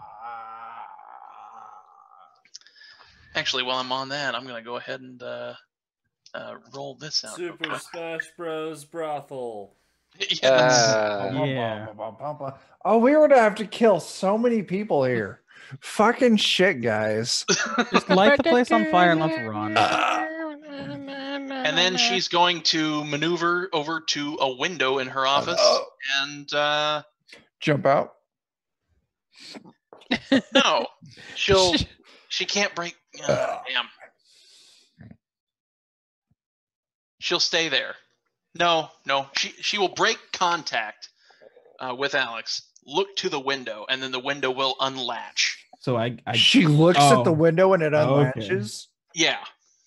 Actually, while I'm on that, I'm going to go ahead and roll this out. real Super quick. Smash Bros. Brothel. Yes. Yeah. Oh, we were gonna have to kill so many people here. Fucking shit, guys. Just light the place on fire and let's run. And then she's going to maneuver over to a window in her office and Jump out. no, she can't break. Damn. She'll stay there. No, she will break contact with Alex. Look to the window, and then the window will unlatch. So I She looks at the Oh. window and it Okay. unlatches. Yeah.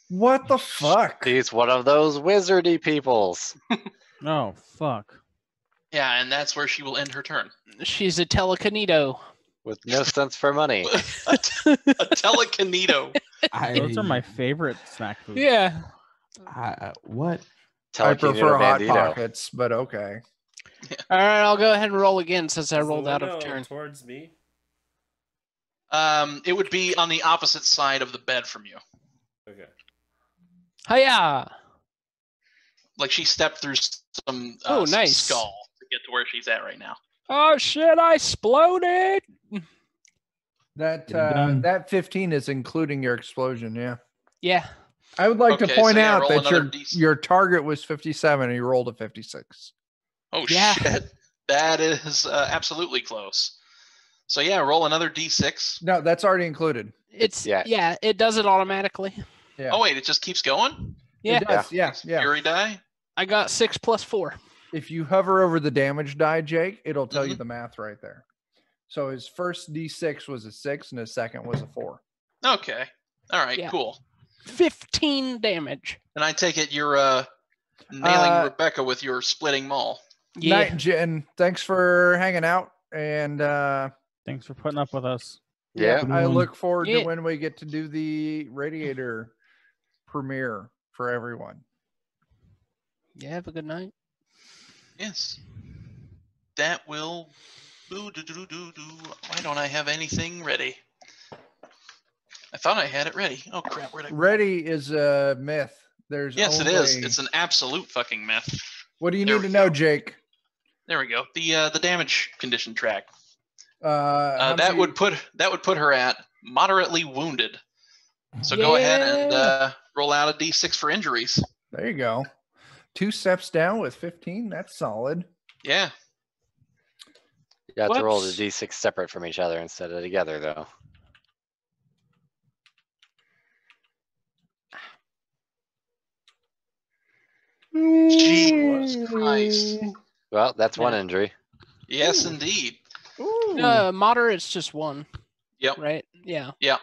What the fuck? He's one of those wizardy peoples. Oh, fuck. Yeah, and that's where she will end her turn. She's a telekinito. With no sense for money. a telekinito. Those are my favorite snack foods. Yeah. What? I prefer Hot Bandito. Pockets, but okay. All right, I'll go ahead and roll again since I Is the rolled out of window turn. towards me. It would be on the opposite side of the bed from you. Okay. Hiya! Like she stepped through some, Oh, some nice. skull to get to where she's at right now. Oh shit! I exploded. That Get it done. that 15 is including your explosion. Yeah. Yeah. I would like to Okay, point so yeah, out roll that another your target was 57 and you rolled a 56. Oh Yeah. shit, that is absolutely close. So yeah, roll another d6. No, that's already included. It's Yeah. yeah. It does it automatically. Yeah. Oh wait, it just keeps going. Yeah. It does. Yeah. Yeah. Fury die. I got 6 + 4. If you hover over the damage die, Jake, it'll tell you the math right there. So his first D6 was a 6 and his second was a 4. Okay. All right. Yeah. Cool. 15 damage. And I take it you're nailing Rebecca with your splitting maul. Yeah. Night, Jen. Thanks for hanging out. And Thanks for putting up with us. Yeah. I look forward Yeah. to when we get to do the Radiator premiere for everyone. Yeah. Have a good night. Yes. That will. Why don't I have anything ready? I thought I had it ready. Oh crap! Where'd I? Ready is a myth. There's Yes, it is. only- It's an absolute fucking myth. What do you There need we to know, go. Jake? There we go. The damage condition track. How That many- would put her at moderately wounded. So go ahead and roll out a d6 for injuries. There you go. 2 steps down with 15. That's solid. Yeah. You have to roll the Whoops. d6 separate from each other instead of together, though. Jesus Christ. Well, that's one injury. Yes, indeed. Ooh. Moderate's just 1. Yep. Right. Yeah. Yeah.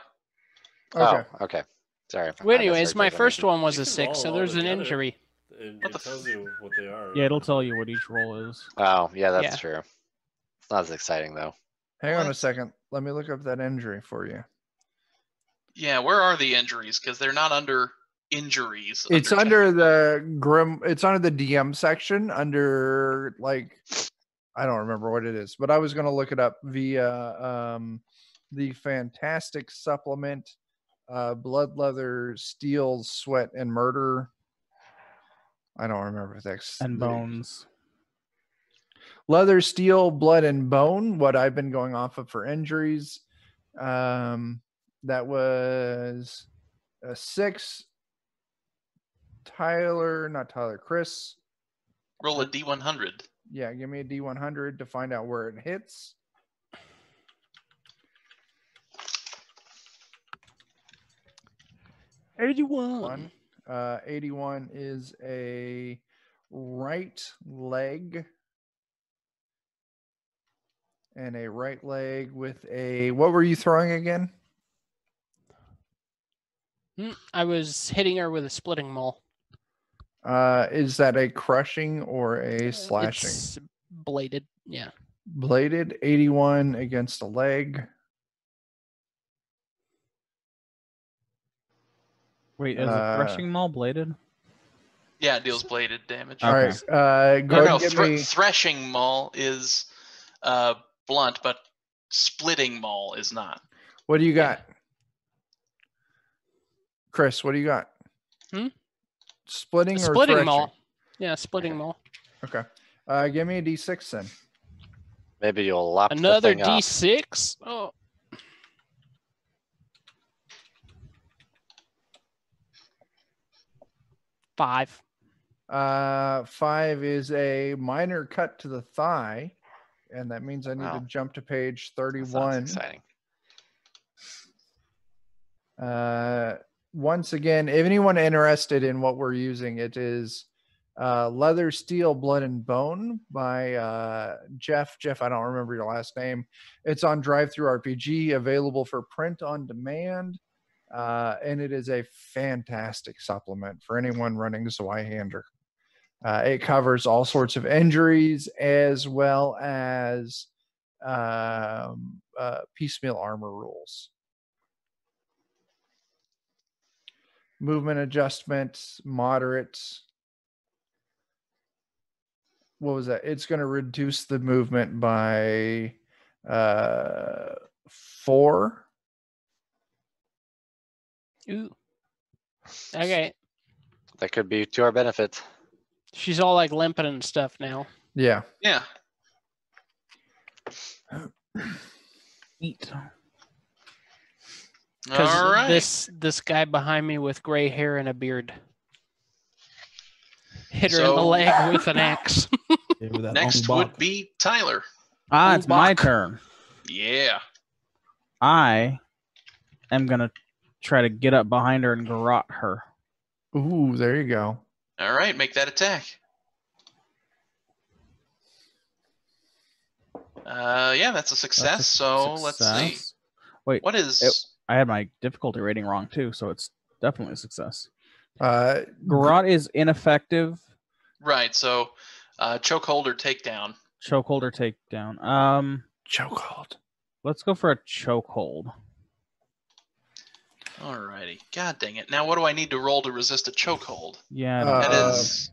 Okay. Oh, okay. Sorry. Well, I anyways, misheard my you for a first minute. one was You a can 6, roll so all there's an together. injury. And What it the tells you what they are. Yeah, it'll tell you what each roll is. Oh, yeah, that's Yeah. true. It's not as exciting, though. Hang on a What? second. Let me look up that injury for you. Yeah. Where are the injuries? Because they're not under injuries. It's under the grim. It's under the DM section under like I don't remember what it is, but I was going to look it up via the fantastic supplement, Blood, Leather, Steel, Sweat, and Murder. I don't remember if that's And the- bones. Leather, Steel, Blood, and Bone. What I've been going off of for injuries. That was a 6. Chris. Roll a d100. Yeah, give me a D100 to find out where it hits. $81. 81 is a right leg. And a right leg with a, what were you throwing again? I was hitting her with a splitting maul. Is that a crushing or a slashing? It's bladed. Yeah. Bladed, 81 against a leg. Wait, is a threshing maul bladed? Yeah, it deals bladed damage. All Okay. right. Go No, ahead no, and give me. threshing maul is blunt, but splitting maul is not. What do you got? Chris, what do you got? Splitting or Splitting threshing? maul. Yeah, splitting maul. Okay. Give me a D6 then. Maybe you'll lop Another the thing up. D6. Oh. Five. 5 is a minor cut to the thigh, and that means I need to Wow. jump to page That sounds 31. exciting. Once again, if anyone interested in what we're using, it is Leather, Steel, Blood, and Bone by Jeff. Jeff, I don't remember your last name. It's on Drive-Thru RPG, available for print on demand. And it is a fantastic supplement for anyone running Zweihander. It covers all sorts of injuries as well as piecemeal armor rules. Movement adjustments, moderate. What was that? It's going to reduce the movement by 4. Ooh. Okay. That could be to our benefit. She's all like limping and stuff now. Yeah. Yeah. Eat. All right. This guy behind me with gray hair and a beard hit her in the So- leg with an axe. Yeah, with that Next long would bok. be Tyler. It's my Bach. turn. Yeah. I am gonna try to get up behind her and garrote her. Ooh, there you go. All right, make that attack. Yeah, that's a success. That's a So let's see. success. Wait, What is? I had my difficulty rating wrong too, so it's definitely a success. Uh, Garrote is ineffective. Right. So, chokehold or takedown. Chokehold or takedown. chokehold. Let's go for a chokehold. Alrighty. God dang it. Now, what do I need to roll to resist a chokehold? Yeah. Uh, That is.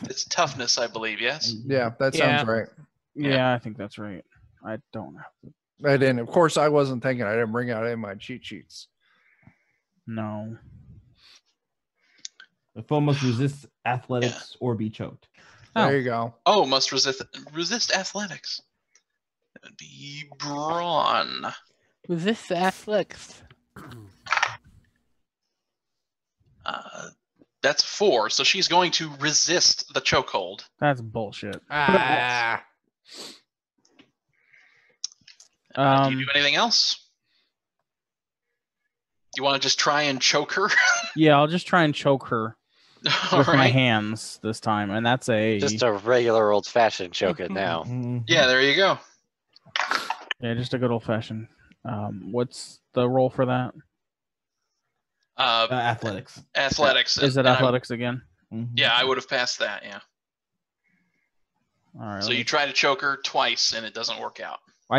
It's toughness, I believe. Yes. Yeah, that sounds right. yeah, I think that's right. I don't have to. I didn't. Of course, I wasn't thinking. I didn't bring out any of my cheat sheets. No. The foe must resist athletics or be choked. There you go. Oh, must resist athletics. That would be brawn. With this athletics. That's 4. So she's going to resist the chokehold. That's bullshit. Ah. Do you do anything else? You want to just try and choke her? Yeah, I'll just try and choke her All with my right. hands this time, and that's Just a regular old-fashioned choke it now. Yeah, there you go. just a good old fashioned. What's the roll for that? Athletics. Athletics. Is it and athletics again? Yeah, I would have passed that. Yeah. All right. So you try to choke her twice and it doesn't work out. I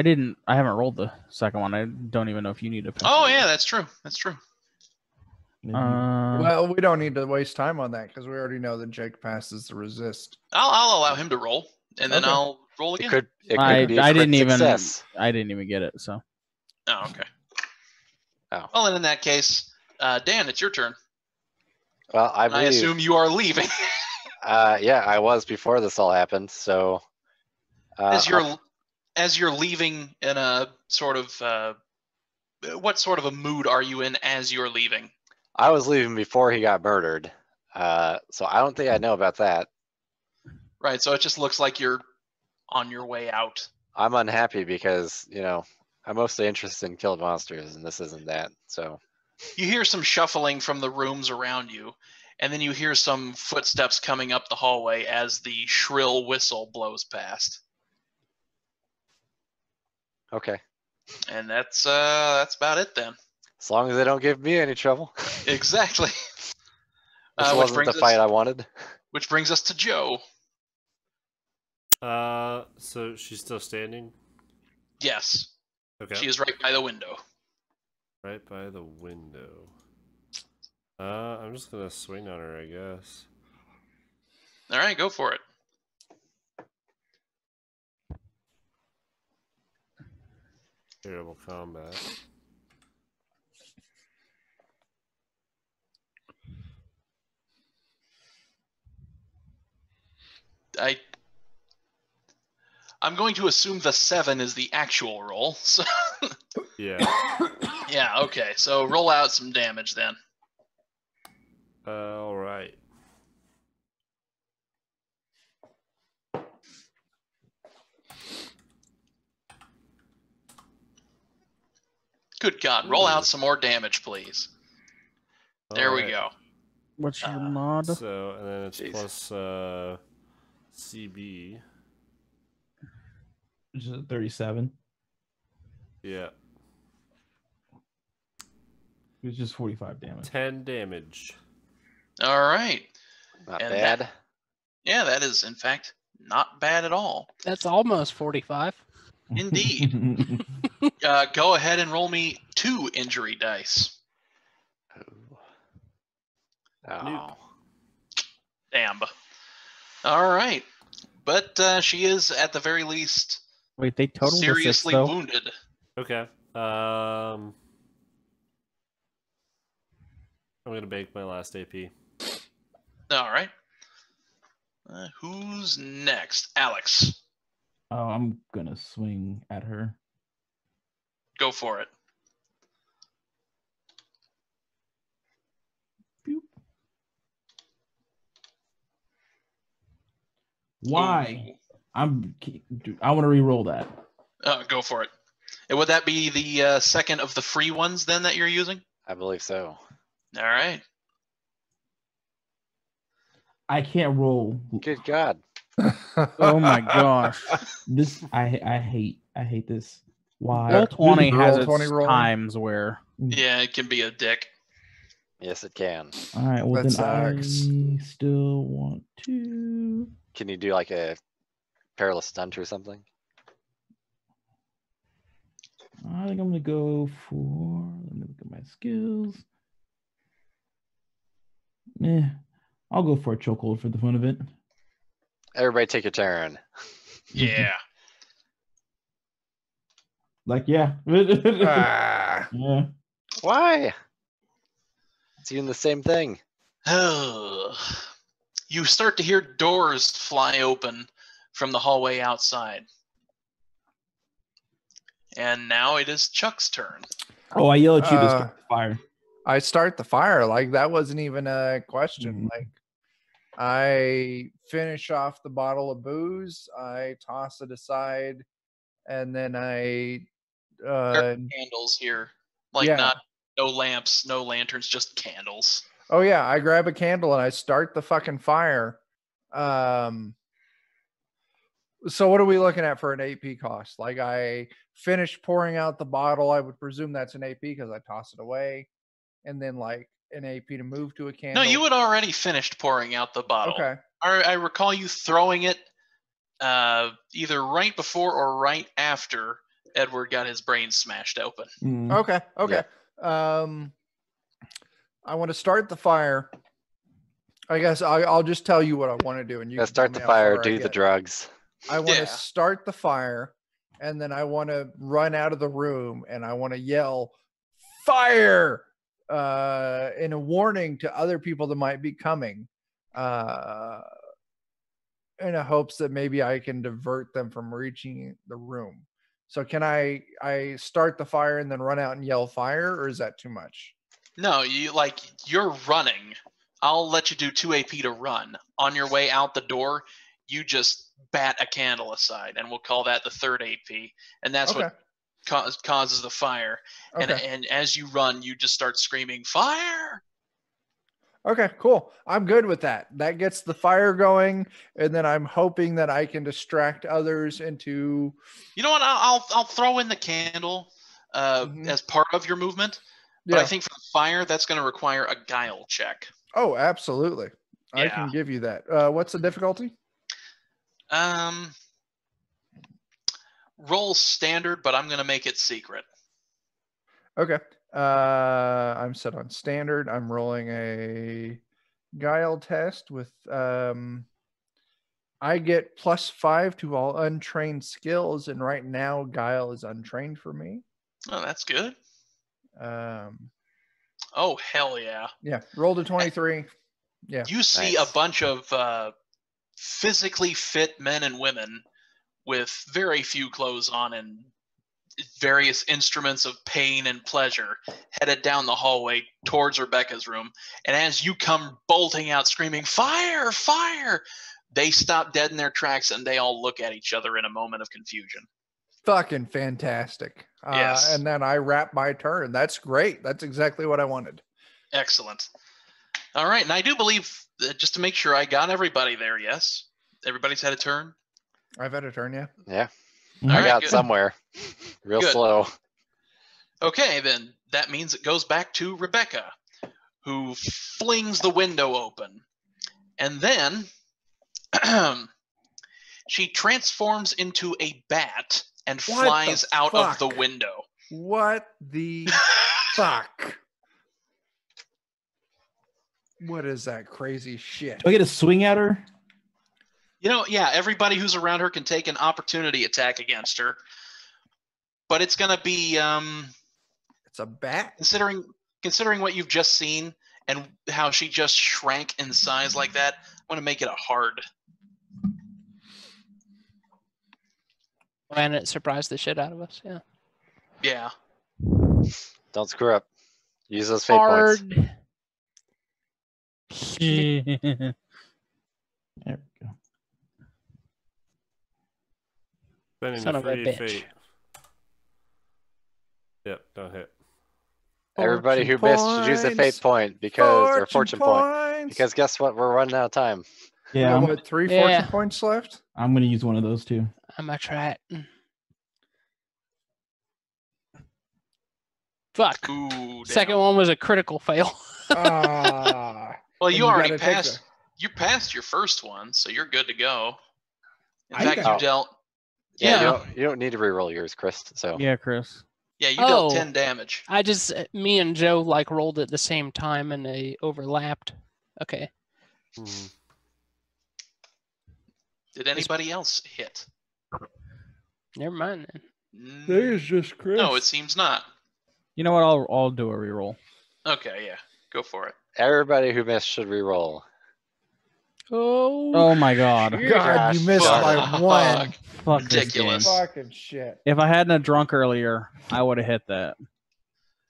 haven't rolled the second one. I don't even know if you need to. Oh yeah, that's true. That's true. Well, we don't need to waste time on that because we already know that Jake passes the resist. I'll allow him to roll, and then Okay. I'll roll It again. could be a I crit didn't success. even. I didn't even get it. So Oh, okay. Oh. Well, then in that case, Dan, it's your turn. Well, I And I believe. assume you are leaving. Yeah, I was before this all happened. So. As you're leaving in a sort of what sort of a mood are you in as you're leaving? I was leaving before he got murdered. So I don't think I know about that. Right, so it just looks like you're on your way out. I'm unhappy because, I'm mostly interested in killing monsters, and this isn't that. So. You hear some shuffling from the rooms around you, and then you hear some footsteps coming up the hallway as the shrill whistle blows past. Okay. And that's about it then. As long as they don't give me any trouble. Exactly. This wasn't the fight I wanted. Which brings us to Joe. So she's still standing? Yes. Okay. She is right by the window. Right by the window. I'm just gonna swing on her, I guess. All right, go for it. Terrible combat. I'm going to assume the 7 is the actual roll. So Yeah. yeah, okay. So roll out some damage then. All right. Good God, roll out some more damage, please. There we go. what's your mod? So, and then it's Jeez. plus CB. Which is 37. Yeah. It's just 45 damage. 10 damage. All right. Not And bad. Yeah, that is, in fact, not bad at all. That's almost 45. Indeed. Go ahead and roll me 2 injury dice. Oh. Damn. All right. But she is, at the very least, Wait, they totaled a 6 seriously though. wounded. Okay. I'm gonna bake my last AP. All right. Who's next? Alex. Oh, I'm gonna swing at her. Go for it. Boop. Why? I want to re-roll that. Go for it. And would that be the second of the free ones then that you're using? I believe so. All right. I can't roll. Good God. Oh my gosh. This I hate this. Why? Roll 20 has Roll 20 its rolling? times where Yeah, it can be a dick. Yes, it can. All right. Well, That then sucks. I still want to. Can you do like a perilous stunt or something? I think I'm gonna go for. Let me look at my skills. I'll go for a chokehold for the fun of it. Everybody take a turn. Yeah. Like, yeah. Ah. Yeah. Why? It's even the same thing. You start to hear doors fly open from the hallway outside. And now it is Chuck's turn. Oh, I yell at you to start the fire. I start the fire. Like, that wasn't even a question. Mhm. Like, I finish off the bottle of booze, I toss it aside, and then I Candles here. Like, yeah. no lamps, no lanterns, just candles. Oh yeah, I grab a candle and I start the fucking fire. So what are we looking at for an AP cost? Like, I finish pouring out the bottle. I would presume that's an AP because I toss it away, and then like an AP to move to a No, candle. you had already finished pouring out the bottle. Okay. I recall you throwing it either right before or right after Edward got his brain smashed open. Mm. Okay. Okay. I want to start the fire. I guess I'll just tell you what I want to do, and you Gotta can start tell the me how fire, far I do the get. drugs. I want to Yeah. start the fire, and then I want to run out of the room, and I want to yell fire in a warning to other people that might be coming, in a hopes that maybe I can divert them from reaching the room. So can I start the fire and then run out and yell fire, or is that too much? No, you're running. I'll let you do 2 AP to run. On your way out the door, you just bat a candle aside, and we'll call that the 3rd AP. And that's Okay. what causes the fire. Okay. And as you run, you just start screaming, fire! Okay, cool. I'm good with that. That gets the fire going, and then I'm hoping that I can distract others into. You know what? I'll throw in the candle Mhm. as part of your movement. But I Yeah. think for the fire, that's going to require a guile check. Oh, absolutely. I Yeah. can give you that. What's the difficulty? Roll standard, but I'm going to make it secret. Okay. I'm set on standard. I'm rolling a guile test with I get +5 to all untrained skills, and right now guile is untrained for me. Oh, that's good. Oh, hell yeah. Yeah, rolled a 23. Yeah. You see Nice. a bunch of physically fit men and women with very few clothes on and various instruments of pain and pleasure headed down the hallway towards Rebecca's room. And as you come bolting out screaming, fire, fire, they stop dead in their tracks and they all look at each other in a moment of confusion. Fucking fantastic. Yes. And then I wrap my turn. That's great. That's exactly what I wanted. Excellent. All right. And I do believe, just to make sure I got everybody there, yes? Everybody's had a turn? I've had a turn, yeah. Yeah. All I right, got good. somewhere. Real Good. slow. Okay, then that means it goes back to Rebecca, who flings the window open And then she transforms into a bat and What the flies out of the fuck? window. What the fuck? What is that crazy shit? Do I get a swing at her? Yeah, everybody who's around her can take an opportunity attack against her. But it's going to be, It's a bat? considering what you've just seen and how she just shrank in size like that, I'm going to make it a hard. And it surprised the shit out of us. Yeah. Yeah. Don't screw up. Use those fate points. Hard. There we go. Spending Son the of a free bitch. fate. Yep, don't hit. Everybody who Fortune missed should use a fate points. point or fortune point. Because guess what? We're running out of time. Yeah, We got, what, 3 Yeah. fortune points left? I'm gonna use one of those too. I'm gonna try it. Fuck. Ooh, damn. Second one was a critical fail. Ah. Well, And you you already gotta take passed. You passed your first one, so you're good to go. In I fact, got- you dealt. Yeah, Yeah, you don't need to reroll yours, Chris. So Yeah, Chris. yeah, you dealt Oh. 10 damage. I just me and Joe like rolled at the same time and they overlapped. Okay. Hmm. Did anybody else hit? Never mind then. There's just Chris. No, it seems not. You know what? I'll do a reroll. Okay, yeah, go for it. everybody who missed should reroll. Oh my god. God, you missed Fuck. by one. Fuck this Ridiculous. game. Fucking shit. If I hadn't have drunk earlier, I would have hit that.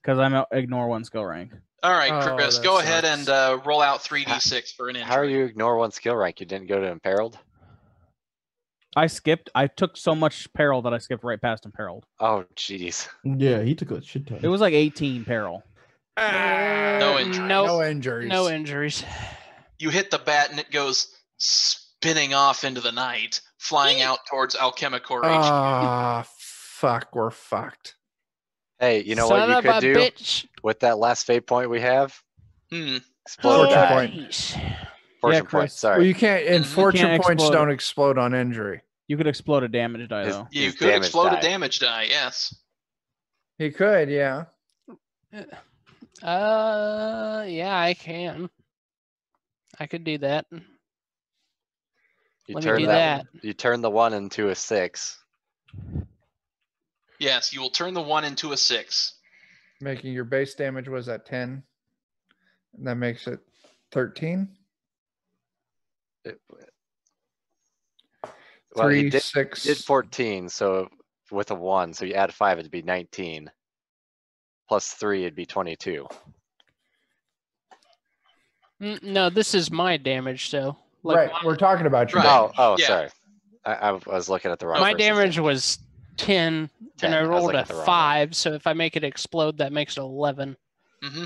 Because I'm ignore one skill rank. All right, Oh, Chris, that go ahead sucks. and roll out 3d6 for an injury. How are you ignore one skill rank? You didn't go to imperiled? I took so much peril that I skipped right past imperiled. Oh, jeez. Yeah, he took a shit ton. It was like 18 peril. No injuries. No injuries. No injuries. You hit the bat and it goes spinning off into the night, flying out towards Alchemicor HQ. Ah, fuck. We're fucked. Hey, you know Son what you of could a do bitch. with that last fate point we have? Hmm. Explode Fortune die. point. Jeez. Fortune Chris. point. Well, Sorry. you can't, and Mhm. fortune Can't points explode. don't explode on injury. You could explode a damage die His- though. You his could damage explode die. a damage die, yes. He could, yeah. Yeah, I can. I could do that. You Let me turn do that. that. You turn the 1 into a 6. Yes, you will turn the 1 into a 6. Making your base damage was at 10. And that makes it 13. Well, he 3, did 6. 14, so with a 1, so you add 5, it'd be 19. Plus 3, it'd be 22. No, this is my damage, so like Right. We're talking about your Right. damage. Oh, Yeah. sorry. I was looking at the wrong my person's damage was 10, 10. and I I was rolled looking a at the wrong one. 5. So if I make it explode, that makes it 11. Mm-hmm.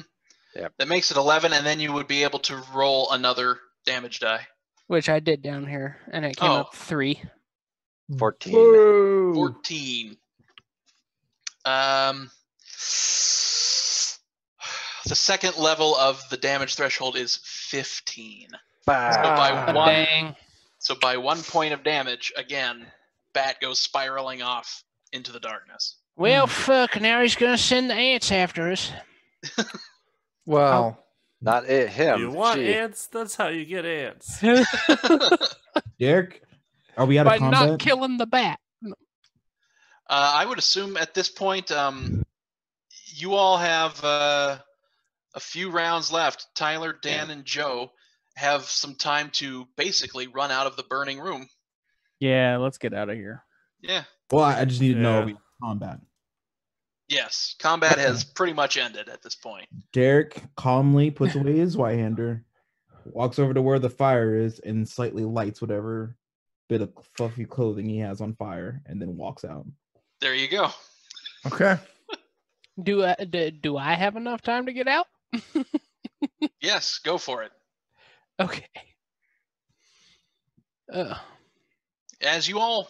Yep. That makes it 11, and then you would be able to roll another damage die. Which I did down here, and it came Oh. up 3. 14. Woo! 14. The second level of the damage threshold is 15. Ah. One- Dang. So by 1 point of damage, again, Bat goes spiraling off into the darkness. Well, fuck, now he's gonna send the ants after us. Well, Not it, him. You want Gee. ants? That's how you get ants. Derek, are we out By of combat? not killing the bat. I would assume at this point, you all have a few rounds left. Tyler, Dan, and Joe have some time to basically run out of the burning room. Yeah, let's get out of here. Yeah. Well, I just need to know Yeah. are we in combat. Yes. Combat has pretty much ended at this point. Derek calmly puts away his white-hander, walks over to where the fire is, and slightly lights whatever bit of fluffy clothing he has on fire, and then walks out. There you go. okay. Do I have enough time to get out? Yes, go for it. Okay. As you all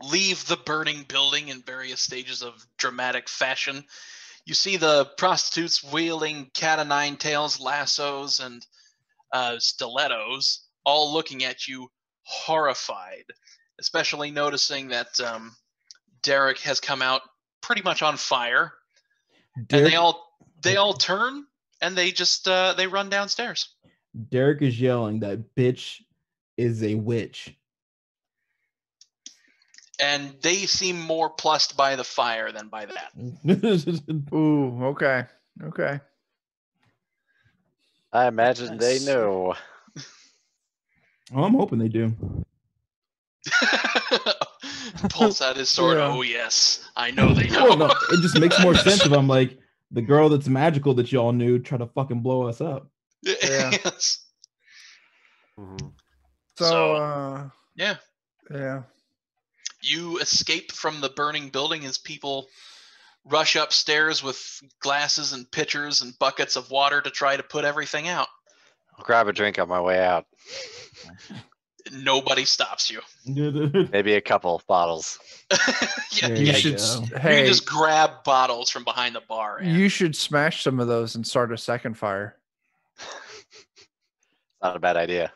leave the burning building in various stages of dramatic fashion, you see the prostitutes wielding cat-o'-nine-tails, lassos, and stilettos all looking at you, horrified, especially noticing that Derek has come out pretty much on fire, Derek, and they all turn and they just they run downstairs. Derek is yelling that bitch is a witch. And they seem more plussed by the fire than by that. Ooh, okay. Okay. I imagine they Yes. know. Oh, I'm hoping they do. Pulls out his sword. Yeah. Oh yes, I know they know. Well, no, it just makes more sense if I'm like the girl that's magical that y'all knew try to fucking blow us up. Yeah. Yes. Mhm. So, Yeah, yeah. you escape from the burning building as people rush upstairs with glasses and pitchers and buckets of water to try to put everything out. I'll grab a drink on my way out. Nobody stops you. Maybe a couple bottles. Yeah, There You yeah, you should, go. you hey, can just grab bottles from behind the bar. And you should smash some of those and start a second fire. Not a bad idea.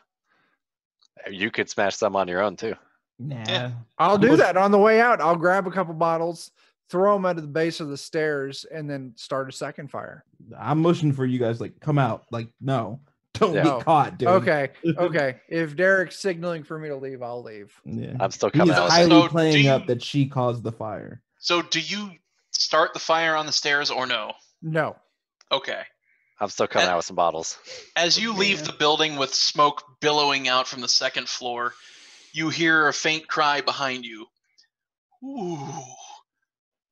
You could smash some on your own too. Nah. Yeah. I'll do Push- that on the way out. I'll grab a couple bottles, throw them at the base of the stairs, and then start a second fire. I'm motioning for you guys, like, come out. Like, no, don't Yeah. get Oh, caught, dude. Okay. Okay. If Derek's signaling for me to leave, I'll leave. Yeah. I'm still He coming is out. highly So do playing up you- that she caused the fire. So, do you start the fire on the stairs or no? No. Okay. I'm still coming out with some bottles. As you leave the building with smoke billowing out from the second floor, you hear a faint cry behind you. Ooh.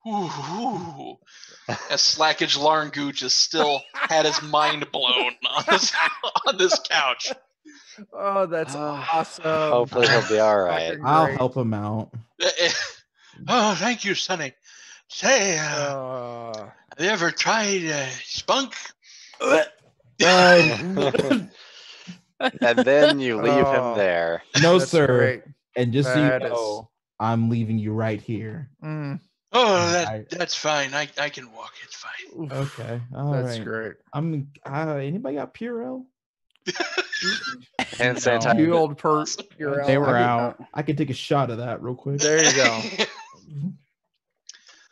Ooh. Ooh. As Slackage Larngu just still had his mind blown on this couch. Oh, that's awesome. Hopefully he'll be all right. Fucking I'll great. help him out. Oh, thank you, Sonny. Say, Uh, have you ever tried spunk? And then you leave him Oh. there. No, that's sir. great. And just so you That is- know, I'm leaving you right here. Mm, Oh, I- that's fine. I can walk. It's fine. oof, Okay. All that's right. great. I'm. Anybody got Purell? Hand No. sanitizer. You old perk. Awesome. You're They out. were out. I could take a shot of that real quick. There you go.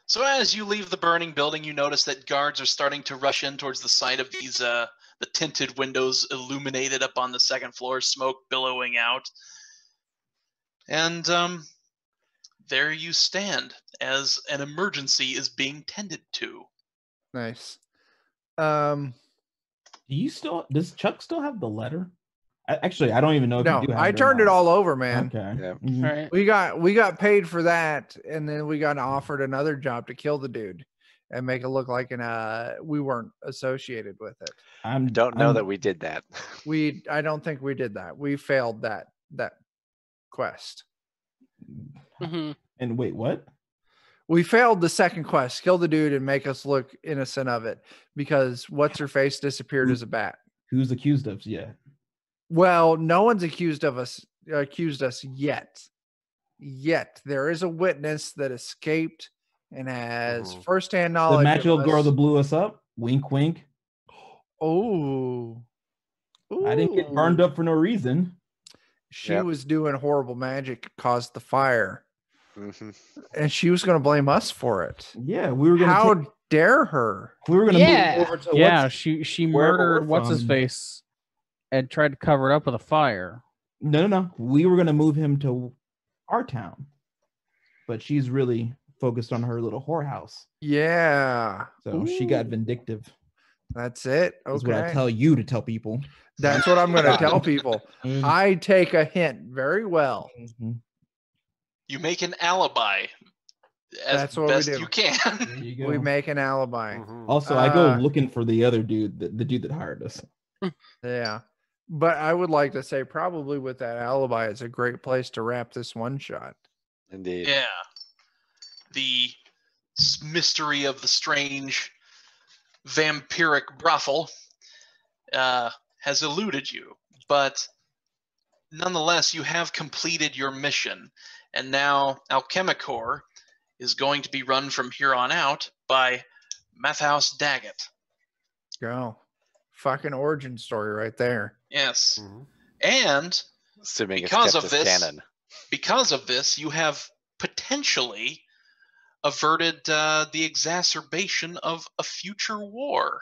So as you leave the burning building, you notice that guards are starting to rush in towards the side of these the tinted windows illuminated up on the second floor, smoke billowing out. And there you stand as an emergency is being tended to. Nice. Do you still? Does Chuck still have the letter? Actually, I don't even know if No, you do have I it or turned it not. all over, man. Okay. Yeah. Mhm. Right. We got paid for that, and then we got offered another job to kill the dude and make it look like we weren't associated with it. I don't know that we did that. I don't think we did that. We failed that quest. Mhm. And wait, what? We failed the second quest, kill the dude and make us look innocent of it because what's her face disappeared as a bat. Who's accused of yet? Well, no one's accused us yet. Yet there is a witness that escaped and has Mhm. firsthand knowledge. The magical of girl us. that blew us up? Wink, wink. Oh, I didn't get burned up for no reason. She Yep. was doing horrible magic, caused the fire, Mhm. and she was going to blame us for it. Yeah, we were gonna. How dare her? we were gonna Yeah. move over to Yeah, what's- she wherever we're murdered what's his from. face and tried to cover it up with a fire. No. We were gonna move him to our town, but she's really focused on her little whorehouse. Yeah. So she got Ooh, vindictive. That's it. Is what I Okay. tell you to tell people. That's what I'm going to God. tell people. I take a hint very well. Mhm. You make an alibi as That's what we best do. you can. There you go. We make an alibi. Mhm. Also, I go Uh, looking for the other dude, the dude that hired us. Yeah. But I would like to say probably with that alibi, it's a great place to wrap this one shot. Indeed. Yeah. The mystery of the strange vampiric brothel has eluded you, but nonetheless, you have completed your mission, and now Alchemicor is going to be run from here on out by Mathhouse Daggett. Go. Fucking origin story right there. Yes. Mhm. And Assuming because it's of kept as this, canon. because of this, you have potentially averted the exacerbation of a future war.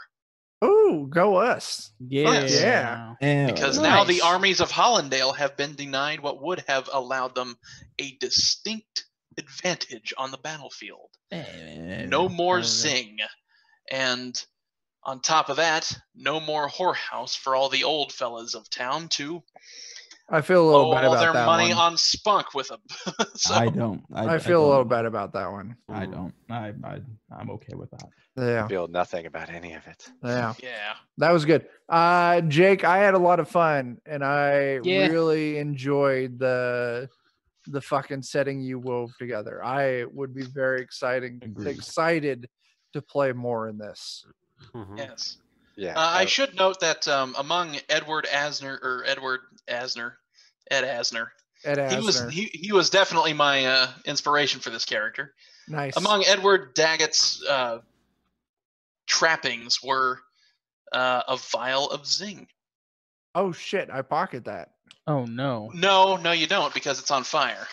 Ooh, go us. Yeah. Yeah. And Because now the Nice. armies of Hollandale have been denied what would have allowed them a distinct advantage on the battlefield. No more zing. And on top of that, no more whorehouse for all the old fellas of town to I feel a little blow bad all about their that money one. on spunk with them. So, I don't. I feel a don't. little bad about that one. I don't. I'm okay with that. Yeah. Feel nothing about any of it. Yeah. yeah. That was good. Jake, I had a lot of fun and I Yeah. really enjoyed the fucking setting you wove together. I would be very excited to play more in this. Yes. Yeah. I should note that among Ed Asner, Ed Asner. he was definitely my inspiration for this character. Nice. Among Edward Daggett's trappings were a vial of zing. Oh shit, I pocket that. Oh no. No, you don't, because it's on fire.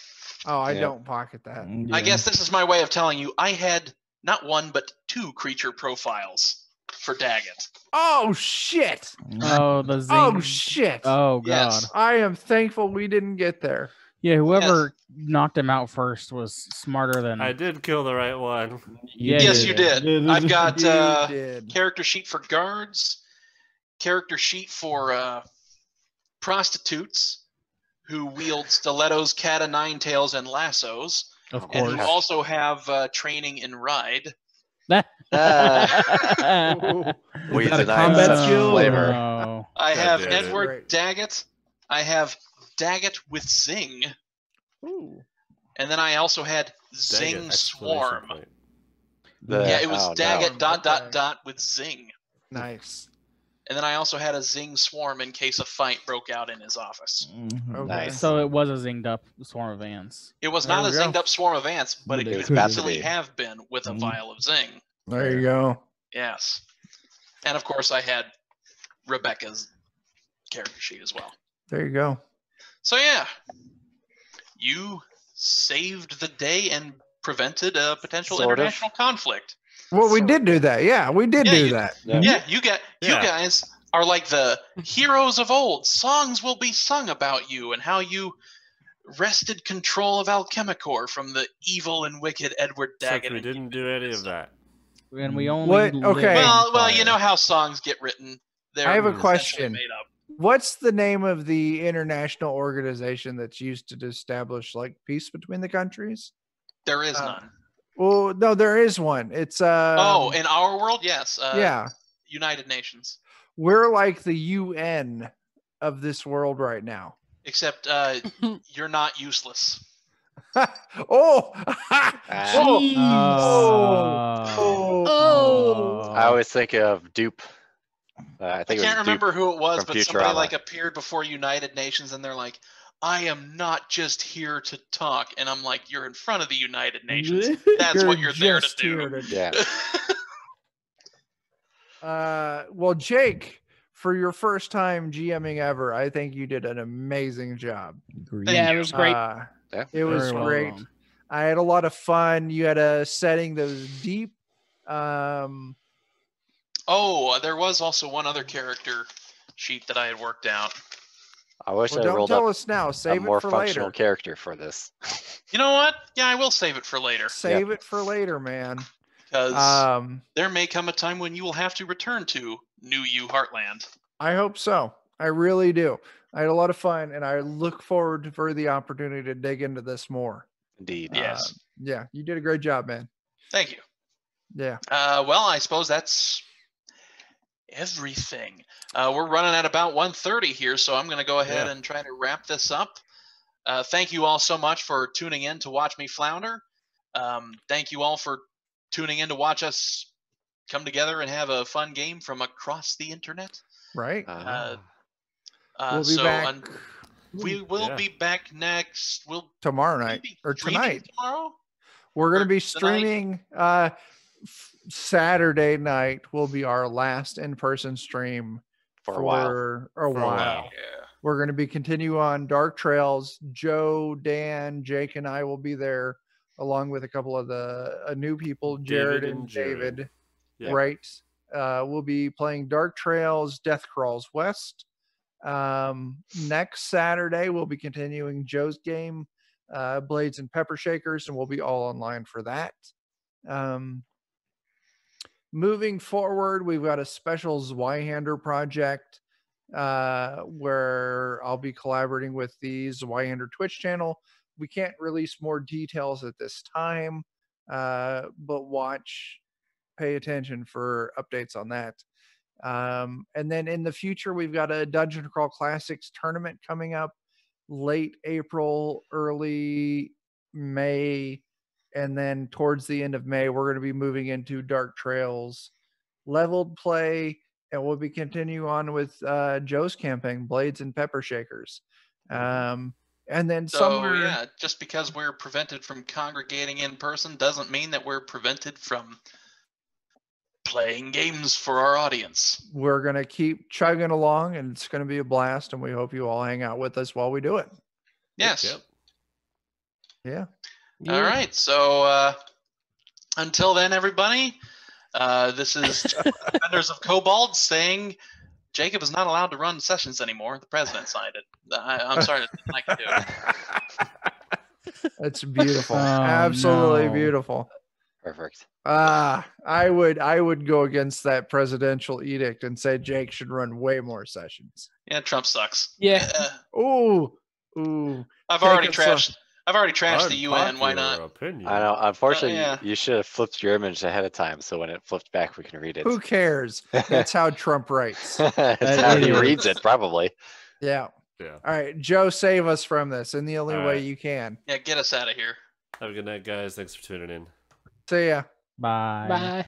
Oh, I Yep. don't pocket that. I guess this is my way of telling you I had not one but 2 creature profiles for Daggett. Oh shit. Oh, the zing. Oh shit. Oh god. Yes. I am thankful we didn't get there. Yeah, whoever knocked him out first was smarter than. I did kill the right one. Yeah, Yes, you did. I've got You did. character sheet for guards, character sheet for prostitutes who wield stilettos, cat o' nine tails, and lassos, Of and course. who also have training in ride. We Is that a denied combat such skill, flavor. No. I God have damn it. Edward Right. Daggett. I have Daggett with Zing. Ooh. And then I also had Zing Dang it, exclamation Swarm. point. Yeah, it was Oh, no. Daggett ... Okay. with Zing. Nice. And then I also had a Zing Swarm in case a fight broke out in his office. Okay. Nice. So it was a zinged up swarm of ants. It was There not a we go. zinged up swarm of ants, but But it it could could have easily been. have been with a vial of Zing. There you go. Yes. And of course, I had Rebecca's character sheet as well. There you go. So yeah, you saved the day and prevented a potential Sort of. international conflict. Well, we did do that. Yeah, we did Yeah, do you- that. Yeah. Yeah, you Yeah. guys are like the heroes of old. Songs will be sung about you and how you wrested control of Alchemicor from the evil and wicked Edward Except Daggett. we and didn't do any of that. And we only. What? live Okay. on Well, you fire. know how songs get written. They're I have a essentially question. Made up. What's the name of the international organization that's used to establish like peace between the countries? There is Uh, none. Well, no, there is one. It's In our world, yes. yeah. United Nations. We're like the UN of this world right now. Except you're not useless. Oh, Oh. I always think of Dupe. I I think can't remember who it was, from but somebody Futurama. like appeared before United Nations, and they're like, "I am not just here to talk," and I'm like, "You're in front of the United Nations. That's what you're there to just do." here to- Yeah. Well, Jake, for your first time GMing ever, I think you did an amazing job. Agreed. Thank Yeah, you. it was great. Yeah. It was Very well great. done. I had a lot of fun. You had a setting that was deep. Oh, there was also one other character sheet that I had worked out. I wish Well, I don't rolled tell up us now. a Save more it for functional later. character for this. You know what? Yeah, I will save it for later Save it for later, man. because there may come a time when you will have to return to New You Heartland. I hope so. I really do. I had a lot of fun, and I look forward for the opportunity to dig into this more. Indeed. Yes. Yeah, you did a great job, man. Thank you. Yeah. Well, I suppose that's everything. We're running at about 1:30 here, so I'm going to go ahead Yeah. and try to wrap this up. Thank you all so much for tuning in to watch me flounder. Thank you all for tuning in to watch us come together and have a fun game from across the internet. Right. We'll be so back we will Yeah. be back next. We'll tomorrow night maybe or streaming tonight. tomorrow. We're going or to be tonight. streaming Saturday night will be our last in-person stream For a while. for a For a while. while. Yeah. We're going to be continue on Dark Trails. Joe, Dan, Jake, and I will be there along with a couple of the new people, Jared and David. Yep. Right. We'll be playing Dark Trails, Death Crawls West. Next Saturday, we'll be continuing Joe's game, Blades and Pepper Shakers, and we'll be all online for that. Moving forward, we've got a special Zweihander project where I'll be collaborating with the Zweihander Twitch channel. We can't release more details at this time, but pay attention for updates on that. And then in the future, we've got a Dungeon Crawl Classics tournament coming up late April, early May. And then towards the end of May, we're going to be moving into Dark Trails leveled play. And we'll be continue on with Joe's campaign, Blades and Pepper Shakers. And then somewhere... just because we're prevented from congregating in person doesn't mean that we're prevented from playing games for our audience. We're going to keep chugging along, and it's going to be a blast, and we hope you all hang out with us while we do it. Yes. Yep. Yeah. All right. So until then, everybody, this is Defenders of Cobalt saying Jacob is not allowed to run sessions anymore. The president signed it. I'm sorry. I can do it. That's beautiful. Absolutely beautiful. Perfect. I would go against that presidential edict and say Jake should run way more sessions. Yeah, Trump sucks. Yeah. Ooh. I've already trashed the UN. Why not? Opinion. I know. Unfortunately, yeah. you should have flipped your image ahead of time, so when it flipped back, we can read it. Who cares? That's how Trump writes. That's how he reads it, probably. Yeah. Yeah. All right, Joe, save us from this in the only way you can. Yeah, get us out of here. Have a good night, guys. Thanks for tuning in. See ya. Bye. Bye.